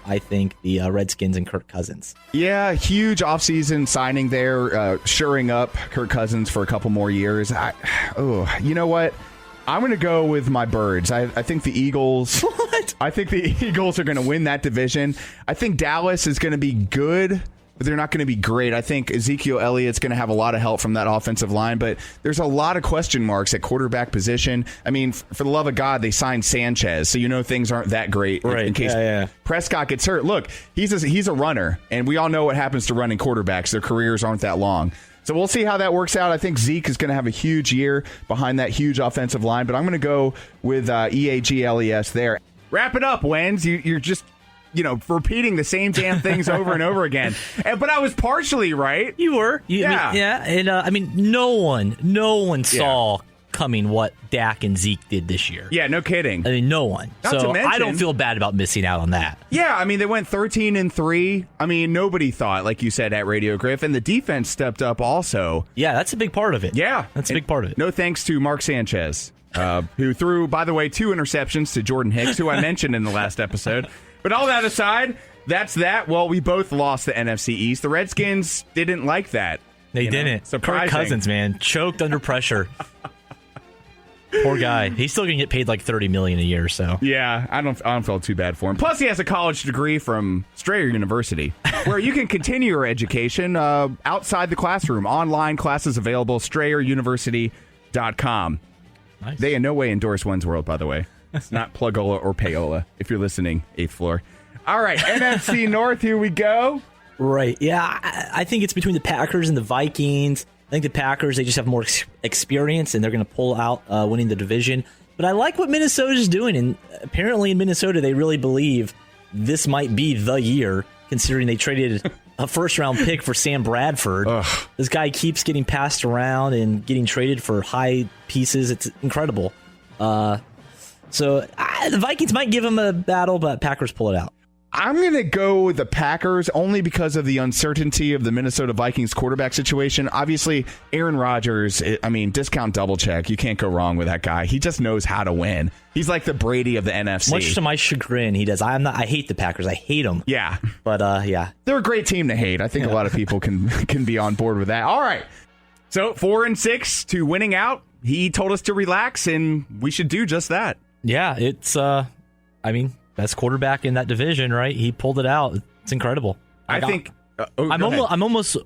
I think, the Redskins and Kirk Cousins. Yeah, huge offseason signing there, shoring up Kirk Cousins for a couple more years. You know what? I'm going to go with my Birds. I think the Eagles. What? I think the Eagles are going to win that division. I think Dallas is going to be good, but they're not going to be great. I think Ezekiel Elliott's going to have a lot of help from that offensive line, but there's a lot of question marks at quarterback position. I mean, for the love of God, they signed Sanchez, so things aren't that great in case Prescott gets hurt. Look, he's a runner, and we all know what happens to running quarterbacks. Their careers aren't that long. So we'll see how that works out. I think Zeke is going to have a huge year behind that huge offensive line, but I'm going to go with EAGLES there. Wrap it up, Wens. You're just repeating the same damn things over and over again. But I was partially right. You were. Yeah. And no one saw coming what Dak and Zeke did this year. Yeah, no kidding. I mean, no one. Not to mention, I don't feel bad about missing out on that. Yeah, I mean, they went 13-3. I mean, nobody thought, like you said, at Radio Griff, and the defense stepped up also. Yeah, that's a big part of it. Yeah. That's a big part of it. No thanks to Mark Sanchez, who threw, by the way, 2 interceptions to Jordan Hicks, who I mentioned in the last episode. But all that aside, that's that. Well, we both lost the NFC East. The Redskins didn't like that. They didn't. Surprising. Kirk Cousins, man, choked under pressure. Poor guy. He's still gonna get paid like $30 million a year. So yeah, I don't feel too bad for him. Plus, he has a college degree from Strayer University, where you can continue your education outside the classroom. Online classes available. StrayerUniversity.com. Nice. They in no way endorse One's World, by the way. It's not Plugola or Payola. If you're listening, 8th floor. All right, NFC North. Here we go. Right. Yeah, I think it's between the Packers and the Vikings. I think the Packers, they just have more experience, and they're going to pull out winning the division. But I like what Minnesota's doing, and apparently in Minnesota, they really believe this might be the year, considering they traded a first-round pick for Sam Bradford. Ugh. This guy keeps getting passed around and getting traded for high pieces. It's incredible. So the Vikings might give him a battle, but Packers pull it out. I'm going to go with the Packers only because of the uncertainty of the Minnesota Vikings quarterback situation. Obviously, Aaron Rodgers, discount double check. You can't go wrong with that guy. He just knows how to win. He's like the Brady of the NFC. Much to my chagrin, he does. I hate the Packers. I hate them. Yeah. But, yeah. They're a great team to hate. I think a lot of people can be on board with that. All right. So 4-6 to winning out. He told us to relax, and we should do just that. Yeah, it's, best quarterback in that division, right? He pulled it out. It's incredible. I'm almost,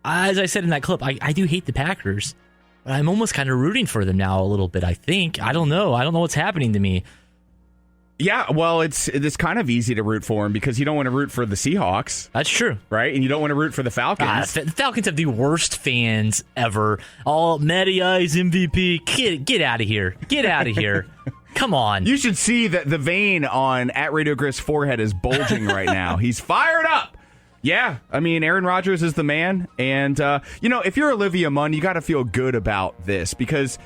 as I said in that clip, I do hate the Packers, but I'm almost kind of rooting for them now a little bit, I think. I don't know what's happening to me. Yeah, well, it's kind of easy to root for him because you don't want to root for the Seahawks. That's true. Right? And you don't want to root for the Falcons. The Falcons have the worst fans ever. All Matty Ice MVP. Get out of here. Get out of here. Come on. You should see that the vein on @RadioGriff's forehead is bulging right now. He's fired up. Yeah, Aaron Rodgers is the man. And, if you're Olivia Munn, you got to feel good about this because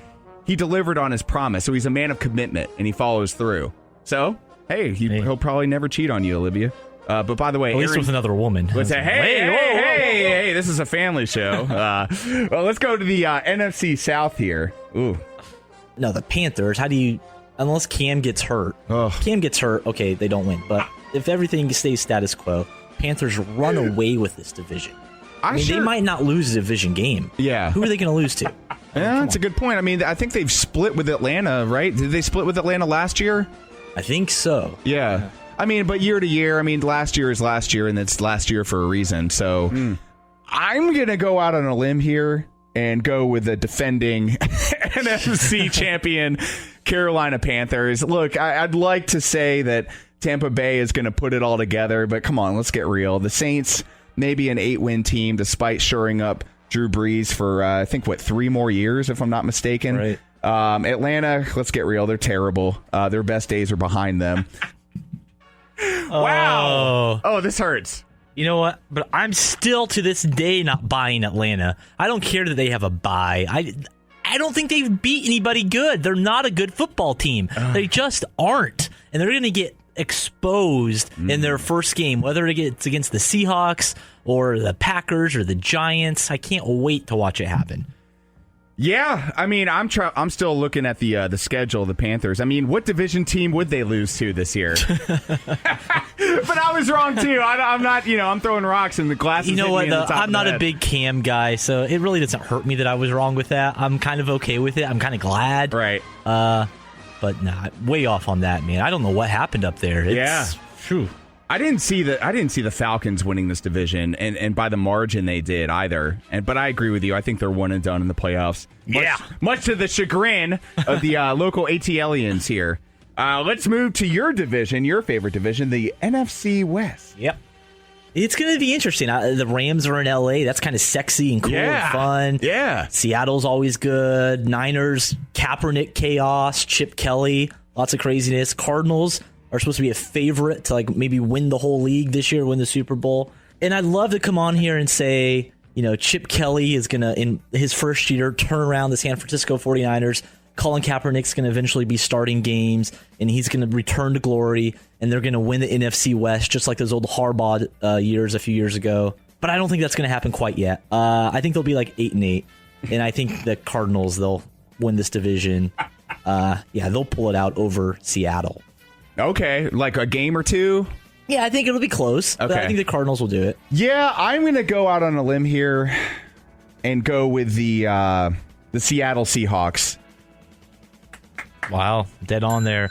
he delivered on his promise. So he's a man of commitment, and he follows through. So, hey, he'll probably never cheat on you, Olivia. But by the way, at least with another woman. Let's say, hey, this is a family show. Well, let's go to the NFC South here. Ooh. No, the Panthers. How do you... Unless Cam gets hurt. Ugh. Cam gets hurt, okay, they don't win. But if everything stays status quo, Panthers run away with this division. They might not lose a division game. Yeah. Who are they going to lose to? Yeah, that's a good point. I think they've split with Atlanta, right? Did they split with Atlanta last year? I think so. Yeah. But year to year, last year is last year, and it's last year for a reason. So I'm going to go out on a limb here and go with the defending NFC champion Carolina Panthers. Look, I'd like to say that Tampa Bay is going to put it all together, but come on, let's get real. The Saints, maybe an 8-win team, despite shoring up Drew Brees for, 3 more years, if I'm not mistaken. Right. Atlanta, let's get real. They're terrible. Their best days are behind them. Wow. Oh, this hurts. You know what? But I'm still to this day not buying Atlanta. I don't care that they have a bye. I don't think they've beat anybody good. They're not a good football team. They just aren't. And they're going to get exposed in their first game, whether it's against the Seahawks or the Packers or the Giants. I can't wait to watch it happen. Yeah, I'm still looking at the schedule of the Panthers. What division team would they lose to this year? But I was wrong too. I'm not. I'm throwing rocks in the glasses. You know what? I'm not a big Cam guy, so it really doesn't hurt me that I was wrong with that. I'm kind of okay with it. I'm kind of glad. Right. But nah, way off on that, man. I don't know what happened up there. Phew. I didn't see the Falcons winning this division, and by the margin they did either. But I agree with you. I think they're one and done in the playoffs. Much to the chagrin of the local ATLians here. Let's move to your division, your favorite division, the NFC West. Yep. It's going to be interesting. The Rams are in L.A. That's kind of sexy and cool and fun. Yeah. Seattle's always good. Niners, Kaepernick chaos, Chip Kelly, lots of craziness. Cardinals are supposed to be a favorite to maybe win the whole league this year, win the Super Bowl. And I'd love to come on here and say, Chip Kelly is going to, in his first year, turn around the San Francisco 49ers. Colin Kaepernick's going to eventually be starting games, and he's going to return to glory, and they're going to win the NFC West, just like those old Harbaugh years a few years ago. But I don't think that's going to happen quite yet. I think they'll be 8-8, and I think the Cardinals, they'll win this division. They'll pull it out over Seattle. Okay, like a game or two? Yeah, I think it'll be close. Okay. But I think the Cardinals will do it. Yeah, I'm going to go out on a limb here and go with the Seattle Seahawks. Wow, dead on there.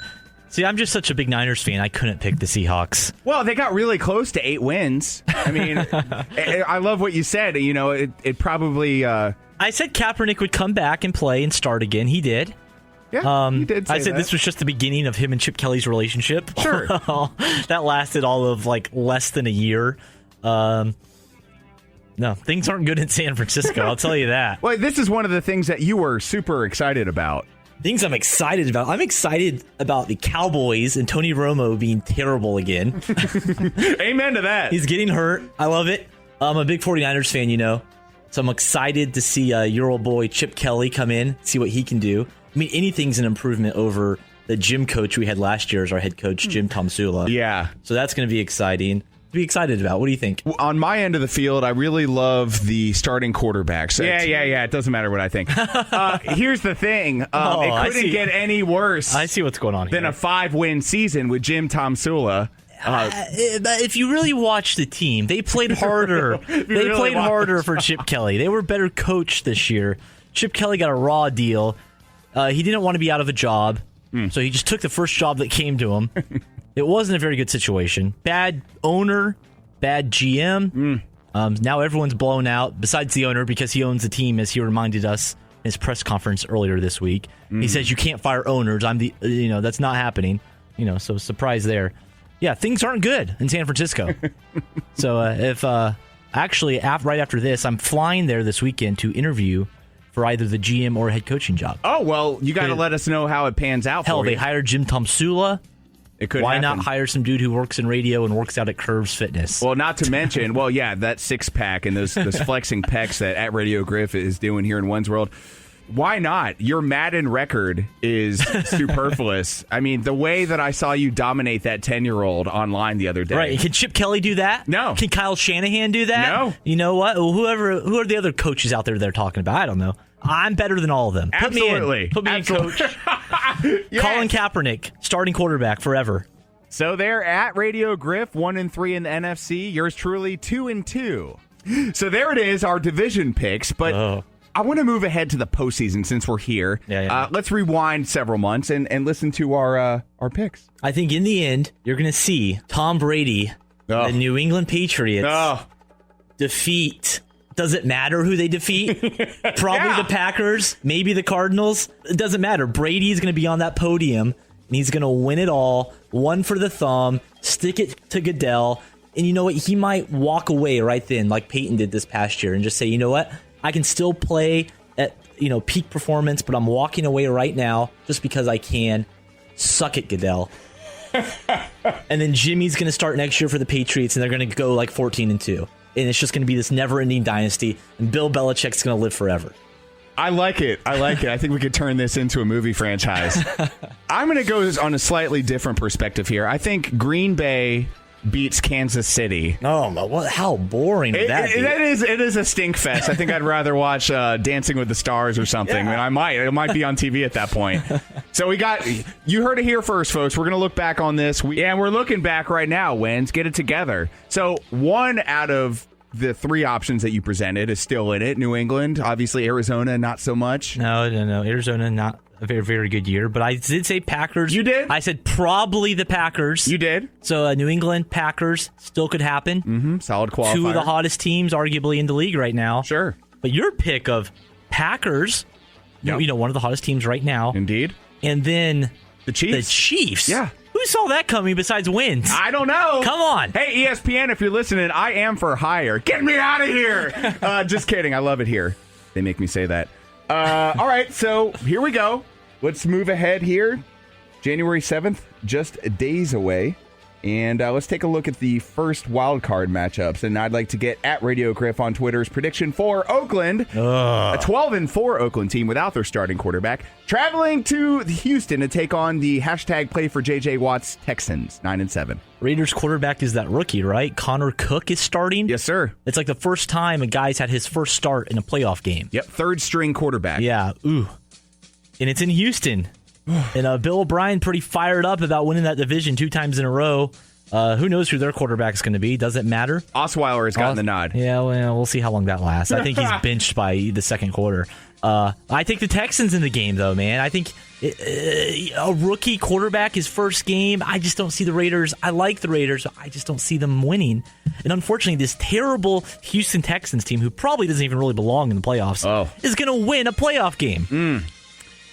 See, I'm just such a big Niners fan. I couldn't pick the Seahawks. Well, they got really close to 8 wins. I mean, I love what you said. You know, it probably... I said Kaepernick would come back and play and start again. He did. Yeah, you did say I said that. This was just the beginning of him and Chip Kelly's relationship. Sure. That lasted all of, less than a year. No, things aren't good in San Francisco. I'll tell you that. Well, this is one of the things that you were super excited about. Things I'm excited about. I'm excited about the Cowboys and Tony Romo being terrible again. Amen to that. He's getting hurt. I love it. I'm a big 49ers fan, you know. So I'm excited to see your old boy Chip Kelly come in, see what he can do. I mean, anything's an improvement over the gym coach we had last year as our head coach, Jim Tomsula. Yeah. So that's going to be exciting. Be excited about. What do you think? On my end of the field, I really love the starting quarterbacks. Yeah. It doesn't matter what I think. Here's the thing. It couldn't get any worse. I see what's going on here. Than a 5-win season with Jim Tomsula. If you really watch the team, they played harder. Harder for Chip Kelly. They were better coached this year. Chip Kelly got a raw deal. He didn't want to be out of a job, so he just took the first job that came to him. It wasn't a very good situation. Bad owner, bad GM. Now everyone's blown out, besides the owner, because he owns the team, as he reminded us in his press conference earlier this week. He says, you can't fire owners. That's not happening. So surprise there. Yeah, things aren't good in San Francisco. So right after this, I'm flying there this weekend to interview for either the GM or head coaching job. Oh, well, you got to let us know how it pans out for you. Hell, they hired Jim Tomsula. It could Why happen. not hire some dude who works in radio and works out at Curves Fitness? Well, not to mention, that six-pack and those flexing pecs that at Radio Griff is doing here in One's World. Why not? Your Madden record is superfluous. I mean, the way that I saw you dominate that 10-year-old online the other day. Right. Can Chip Kelly do that? No. Can Kyle Shanahan do that? No. You know what? Who are the other coaches out there they're talking about? I don't know. I'm better than all of them. Absolutely. Put me in, coach. Yes. Colin Kaepernick, starting quarterback forever. So they're at Radio Griff, 1-3 in the NFC. Yours truly, 2-2. So there it is, our division picks. But I want to move ahead to the postseason since we're here. Yeah. Let's rewind several months and listen to our picks. I think in the end, you're going to see Tom Brady, the New England Patriots, defeat. Does it matter who they defeat? Probably the Packers, maybe the Cardinals. It doesn't matter. Brady's going to be on that podium, and he's going to win it all. One for the thumb, stick it to Goodell. And you know what? He might walk away right then, like Peyton did this past year, and just say, you know what? I can still play at peak performance, but I'm walking away right now just because I can. Suck it, Goodell. And then Jimmy's going to start next year for the Patriots, and they're going to go 14-2. And it's just going to be this never-ending dynasty, and Bill Belichick's going to live forever. I like it. I think we could turn this into a movie franchise. I'm going to go on a slightly different perspective here. I think Green Bay beats Kansas City. Oh, how boring would that be? It is a stink fest. I think I'd rather watch Dancing with the Stars or something. Yeah. It might be on TV at that point. So you heard it here first, folks. We're going to look back on this. We're looking back right now. Wins, get it together. So one out of the 3 options that you presented is still in it. New England, obviously Arizona, not so much. No. Arizona, not a very, very good year. But I did say Packers. You did? I said probably the Packers. You did? So New England, Packers, still could happen. Mm-hmm. Solid qualifier. 2 of the hottest teams, arguably, in the league right now. Sure. But your pick of Packers, yep. One of the hottest teams right now. Indeed. And then the Chiefs. Yeah. Who saw that coming besides wins? I don't know. Come on. Hey, ESPN, if you're listening, I am for hire. Get me out of here. Just kidding. I love it here. They make me say that. All right, so here we go. Let's move ahead here. January 7th, just days away. And let's take a look at the first wild card matchups. And I'd like to get at Radio Griff on Twitter's prediction for Oakland. A 12-4 Oakland team without their starting quarterback. Traveling to Houston to take on the hashtag play for JJ Watt's Texans, 9-7. Raiders quarterback is that rookie, right? Connor Cook is starting? Yes, sir. It's like the first time a guy's had his first start in a playoff game. Yep, third string quarterback. Yeah, ooh. And it's in Houston. And Bill O'Brien pretty fired up about winning that division 2 times in a row. Who knows who their quarterback is going to be? Does it matter? Osweiler has gotten the nod. Yeah, well, we'll see how long that lasts. I think he's benched by the second quarter. I take the Texans in the game, though, man. I think a rookie quarterback, his first game, I just don't see the Raiders. I like the Raiders. I just don't see them winning. And unfortunately, this terrible Houston Texans team, who probably doesn't even really belong in the playoffs, is going to win a playoff game.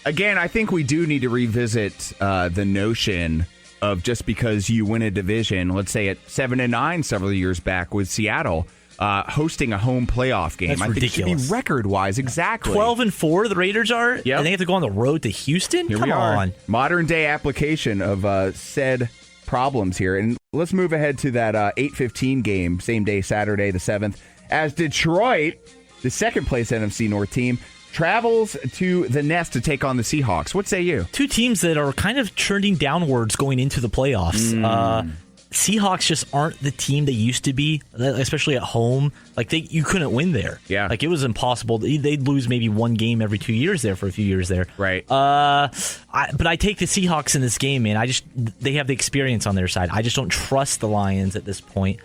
Again, I think we do need to revisit the notion of just because you win a division, let's say at 7-9 several years back with Seattle, hosting a home playoff game. That's I ridiculous. think it should be record-wise, exactly. 12-4, the Raiders are, Yep. and they have to go on the road to Houston? Here Come we are. on. Modern-day application of said problems here. And let's move ahead to that 8:15 game, same day, Saturday the 7th, as Detroit, the second-place NFC North team, travels to the Nest to take on the Seahawks. What say you? Two teams that are kind of trending downwards going into the playoffs. Seahawks just aren't the team they used to be, especially at home. Like you couldn't win there. Yeah, like it was impossible. They'd lose maybe one game every 2 years there for a few years there. Right. But I take the Seahawks in this game, man. They have the experience on their side. I just don't trust the Lions at this point.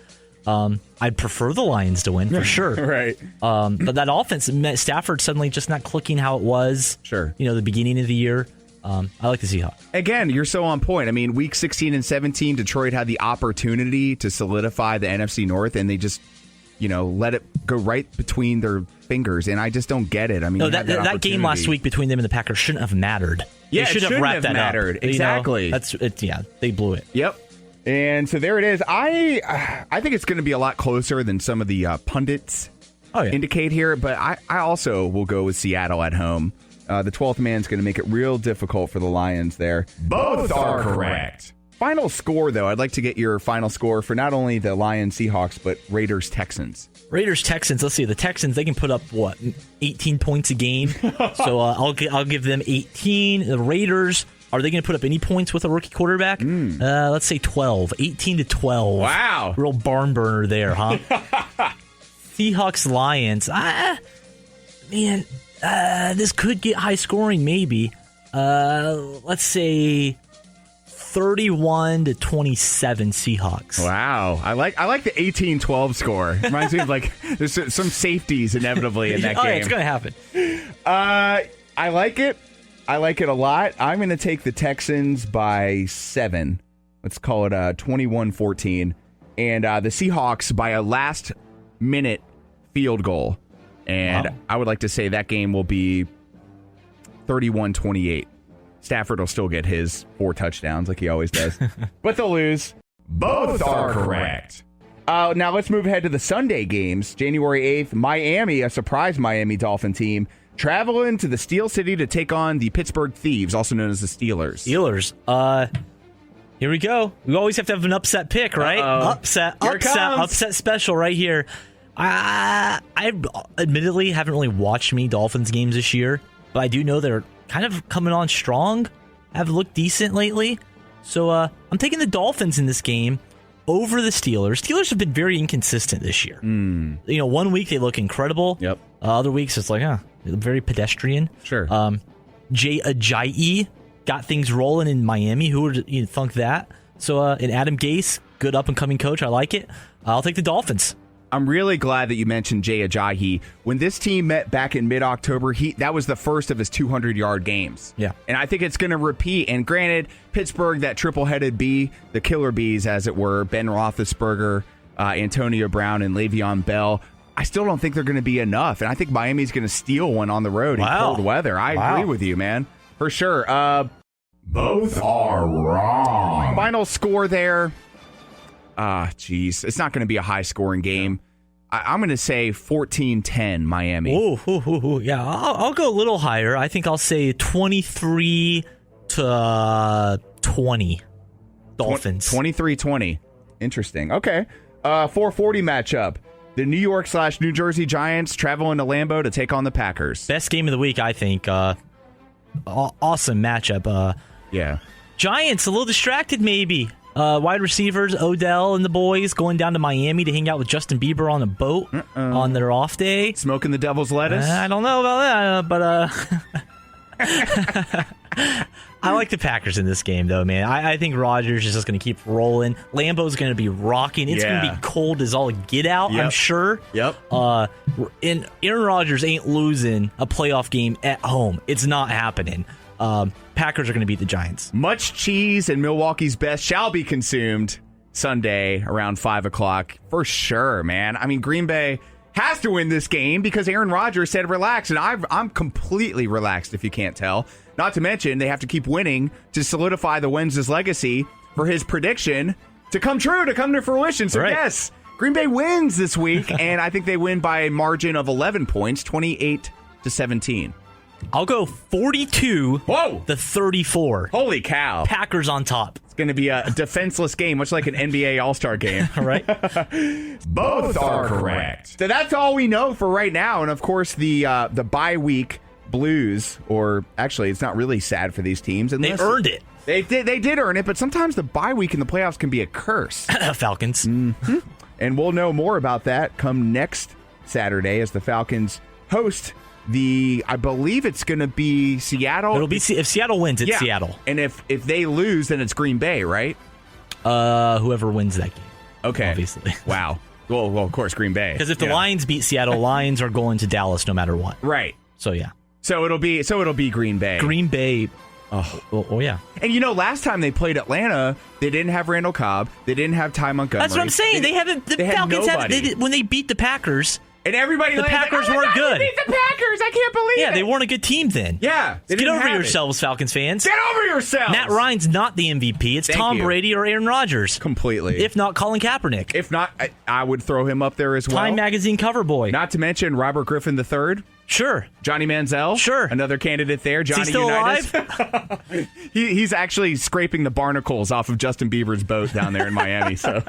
I'd prefer the Lions to win for sure. Right. But that offense, Stafford suddenly just not clicking how it was. Sure. The beginning of the year. I like the Seahawks. Again, you're so on point. I mean, week 16 and 17, Detroit had the opportunity to solidify the NFC North, and they just, let it go right between their fingers, and I just don't get it. I mean, that game last week between them and the Packers shouldn't have mattered. Yeah, they should have wrapped that mattered. up. Exactly. They blew it. Yep. And so there it is. I think it's going to be a lot closer than some of the pundits indicate here, but I also will go with Seattle at home. The 12th man's going to make it real difficult for the Lions there. Both are correct. Final score, though. I'd like to get your final score for not only the Lions Seahawks, but Raiders Texans. Raiders Texans. Let's see. The Texans, they can put up 18 points a game. So I'll give them 18. The Raiders, are they going to put up any points with a rookie quarterback? Let's say 12. 18 to 12. Wow. Real barn burner there, huh? Seahawks Lions. Man. This could get high scoring, maybe. Let's say 31 to 27 Seahawks. Wow, I like the 18-12 score. Reminds me of there's some safeties inevitably in that game. Yeah, it's gonna happen. I like it. I like it a lot. I'm going to take the Texans by 7. Let's call it 21-14, and the Seahawks by a last-minute field goal. And I would like to say that game will be 31-28. Stafford will still get his 4 touchdowns like he always does. But they'll lose. Both are correct. Now let's move ahead to the Sunday games. January 8th, Miami, a surprise Miami Dolphin team, traveling to the Steel City to take on the Pittsburgh Thieves, also known as the Steelers. Here we go. We always have to have an upset pick, right? Upset special right here. I admittedly haven't really watched many Dolphins games this year, but I do know they're kind of coming on strong, have looked decent lately. So I'm taking the Dolphins in this game over the Steelers. Steelers have been very inconsistent this year. 1 week they look incredible. Yep. Other weeks it's very pedestrian. Sure. Jay Ajayi got things rolling in Miami. Who would thunk that? So and Adam Gase, good up-and-coming coach. I like it. I'll take the Dolphins. I'm really glad that you mentioned Jay Ajayi. When this team met back in mid-October, that was the first of his 200-yard games. Yeah. And I think it's going to repeat. And granted, Pittsburgh, that triple-headed bee, the killer bees, as it were, Ben Roethlisberger, Antonio Brown, and Le'Veon Bell, I still don't think they're going to be enough. And I think Miami's going to steal one on the road in cold weather. I agree with you, man. For sure. Both are wrong. Final score there. Geez. It's not going to be a high-scoring game. I'm going to say 14-10 Miami. Yeah, I'll go a little higher. I think I'll say 23 to 20 Dolphins. 23-20. Interesting. Okay. 440 matchup. The New York/New Jersey Giants traveling to Lambeau to take on the Packers. Best game of the week, I think. Awesome matchup. Yeah. Giants, a little distracted maybe. Wide receivers, Odell and the boys going down to Miami to hang out with Justin Bieber on a boat on their off day. Smoking the devil's lettuce? I don't know about that, but I like the Packers in this game, though, man. I think Rodgers is just going to keep rolling. Lambeau's going to be rocking. It's going to be cold as all get out, I'm sure. Yep. And Aaron Rodgers ain't losing a playoff game at home. It's not happening. Packers are going to beat the Giants. Much cheese and Milwaukee's best shall be consumed Sunday around 5 o'clock. For sure, man. I mean, Green Bay has to win this game because Aaron Rodgers said relax, and I'm completely relaxed if you can't tell. Not to mention, they have to keep winning to solidify the Wins' legacy for his prediction to come true, to come to fruition. So, yes, Green Bay wins this week, and I think they win by a margin of 11 points, 28-17. I'll go 42-34. Holy cow. Packers on top. It's going to be a defenseless game, much like an NBA All-Star game. Right? Both are correct. So that's all we know for right now. And, of course, the bye week blues, or actually, it's not really sad for these teams. They earned it. They did earn it, but sometimes the bye week in the playoffs can be a curse. Falcons. Mm-hmm. And we'll know more about that come next Saturday as the Falcons host I believe it's going to be Seattle. It'll be if Seattle wins, it's Seattle. And if they lose, then it's Green Bay, right? Whoever wins that game. Okay. Obviously. Wow. Well, of course, Green Bay. Because if the Lions beat Seattle, Lions are going to Dallas no matter what. Right. So yeah. So it'll be Green Bay. Green Bay. Oh yeah. And last time they played Atlanta, they didn't have Randall Cobb. They didn't have Ty Montgomery. That's what I'm saying. The Falcons when they beat the Packers. And everybody, the Packers weren't good. They beat the Packers. I can't believe it. Yeah, they weren't a good team then. Yeah. Get over yourselves, Falcons fans. Get over yourselves. Matt Ryan's not the MVP. It's Tom Brady or Aaron Rodgers. Completely. If not Colin Kaepernick. If not, I would throw him up there as well. Time Magazine cover boy. Not to mention Robert Griffin III. Sure. Johnny Manziel. Sure. Another candidate there. Johnny Is he still Unitas. alive? He's actually scraping the barnacles off of Justin Bieber's boat down there in Miami. So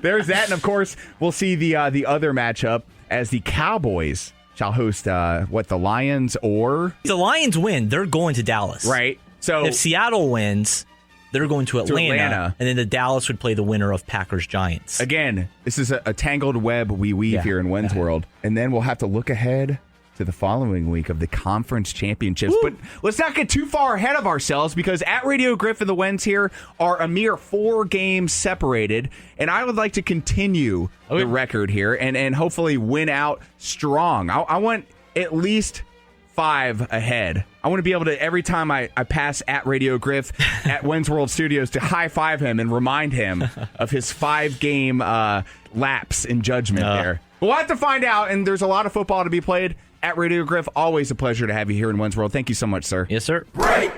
there's that. And, of course, we'll see the other matchup as the Cowboys shall host, the Lions or... If the Lions win, they're going to Dallas. Right. So if Seattle wins, they're going to Atlanta. And then the Dallas would play the winner of Packers-Giants. Again, this is a tangled web we weave here in Wins World. And then we'll have to look ahead to the following week of the conference championships. Woo! But let's not get too far ahead of ourselves because at Radio Griff and the Wens here are a mere 4 games separated. And I would like to continue the record here and hopefully win out strong. I want at least 5 ahead. I want to be able to, every time I pass at Radio Griff at Wins World Studios, to high-five him and remind him of his 5-game lapse in judgment there. We'll have to find out, and there's a lot of football to be played. At Radio Griff, always a pleasure to have you here in Wins World. Thank you so much, sir. Yes, sir. Great.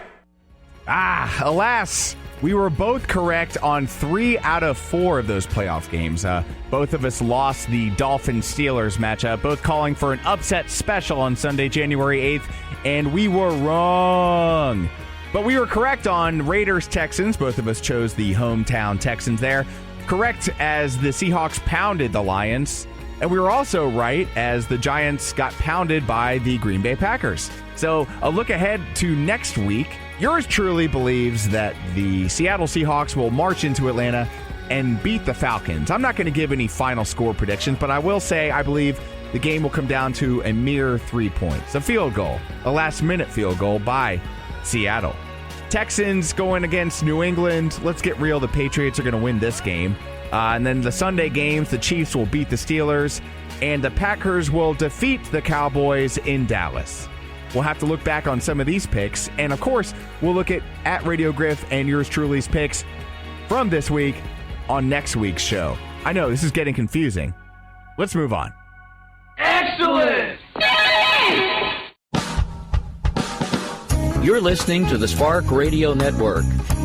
Alas, we were both correct on 3 out of 4 of those playoff games. Both of us lost the Dolphins-Steelers matchup, both calling for an upset special on Sunday, January 8th, and we were wrong. But we were correct on Raiders-Texans. Both of us chose the hometown Texans there. Correct as the Seahawks pounded the Lions. And we were also right as the Giants got pounded by the Green Bay Packers. So a look ahead to next week. Yours truly believes that the Seattle Seahawks will march into Atlanta and beat the Falcons. I'm not going to give any final score predictions, but I will say I believe the game will come down to a mere 3 points. A field goal, a last-minute field goal by Seattle. Texans going against New England. Let's get real. The Patriots are going to win this game. And then the Sunday games, the Chiefs will beat the Steelers, and the Packers will defeat the Cowboys in Dallas. We'll have to look back on some of these picks, and of course, we'll look at Radio Griff and yours truly's picks from this week on next week's show. I know, this is getting confusing. Let's move on. Excellent! You're listening to the Spark Radio Network,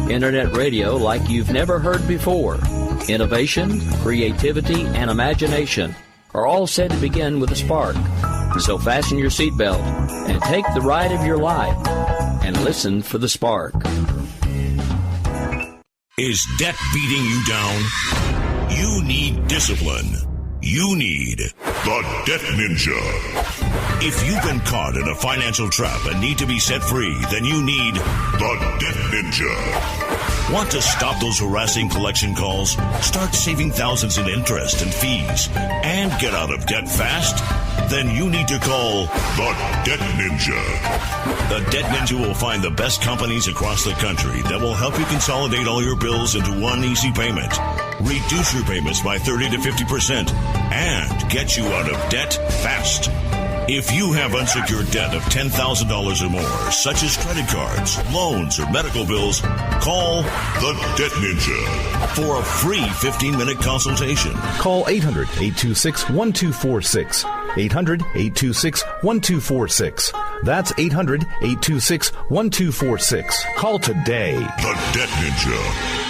internet radio like you've never heard before. Innovation, creativity, and imagination are all said to begin with a spark. So fasten your seatbelt and take the ride of your life and listen for the spark. Is debt beating you down? You need discipline. You need the Debt Ninja. If you've been caught in a financial trap and need to be set free, then you need the Debt Ninja. Want to stop those harassing collection calls? Start saving thousands in interest and fees and get out of debt fast? Then you need to call the Debt Ninja. The Debt Ninja will find the best companies across the country that will help you consolidate all your bills into one easy payment, reduce your payments by 30 to 50%, and get you out of debt fast. If you have unsecured debt of $10,000 or more, such as credit cards, loans, or medical bills, call the Debt Ninja for a free 15-minute consultation. Call 800-826-1246. 800-826-1246. That's 800-826-1246. Call today. The Debt Ninja.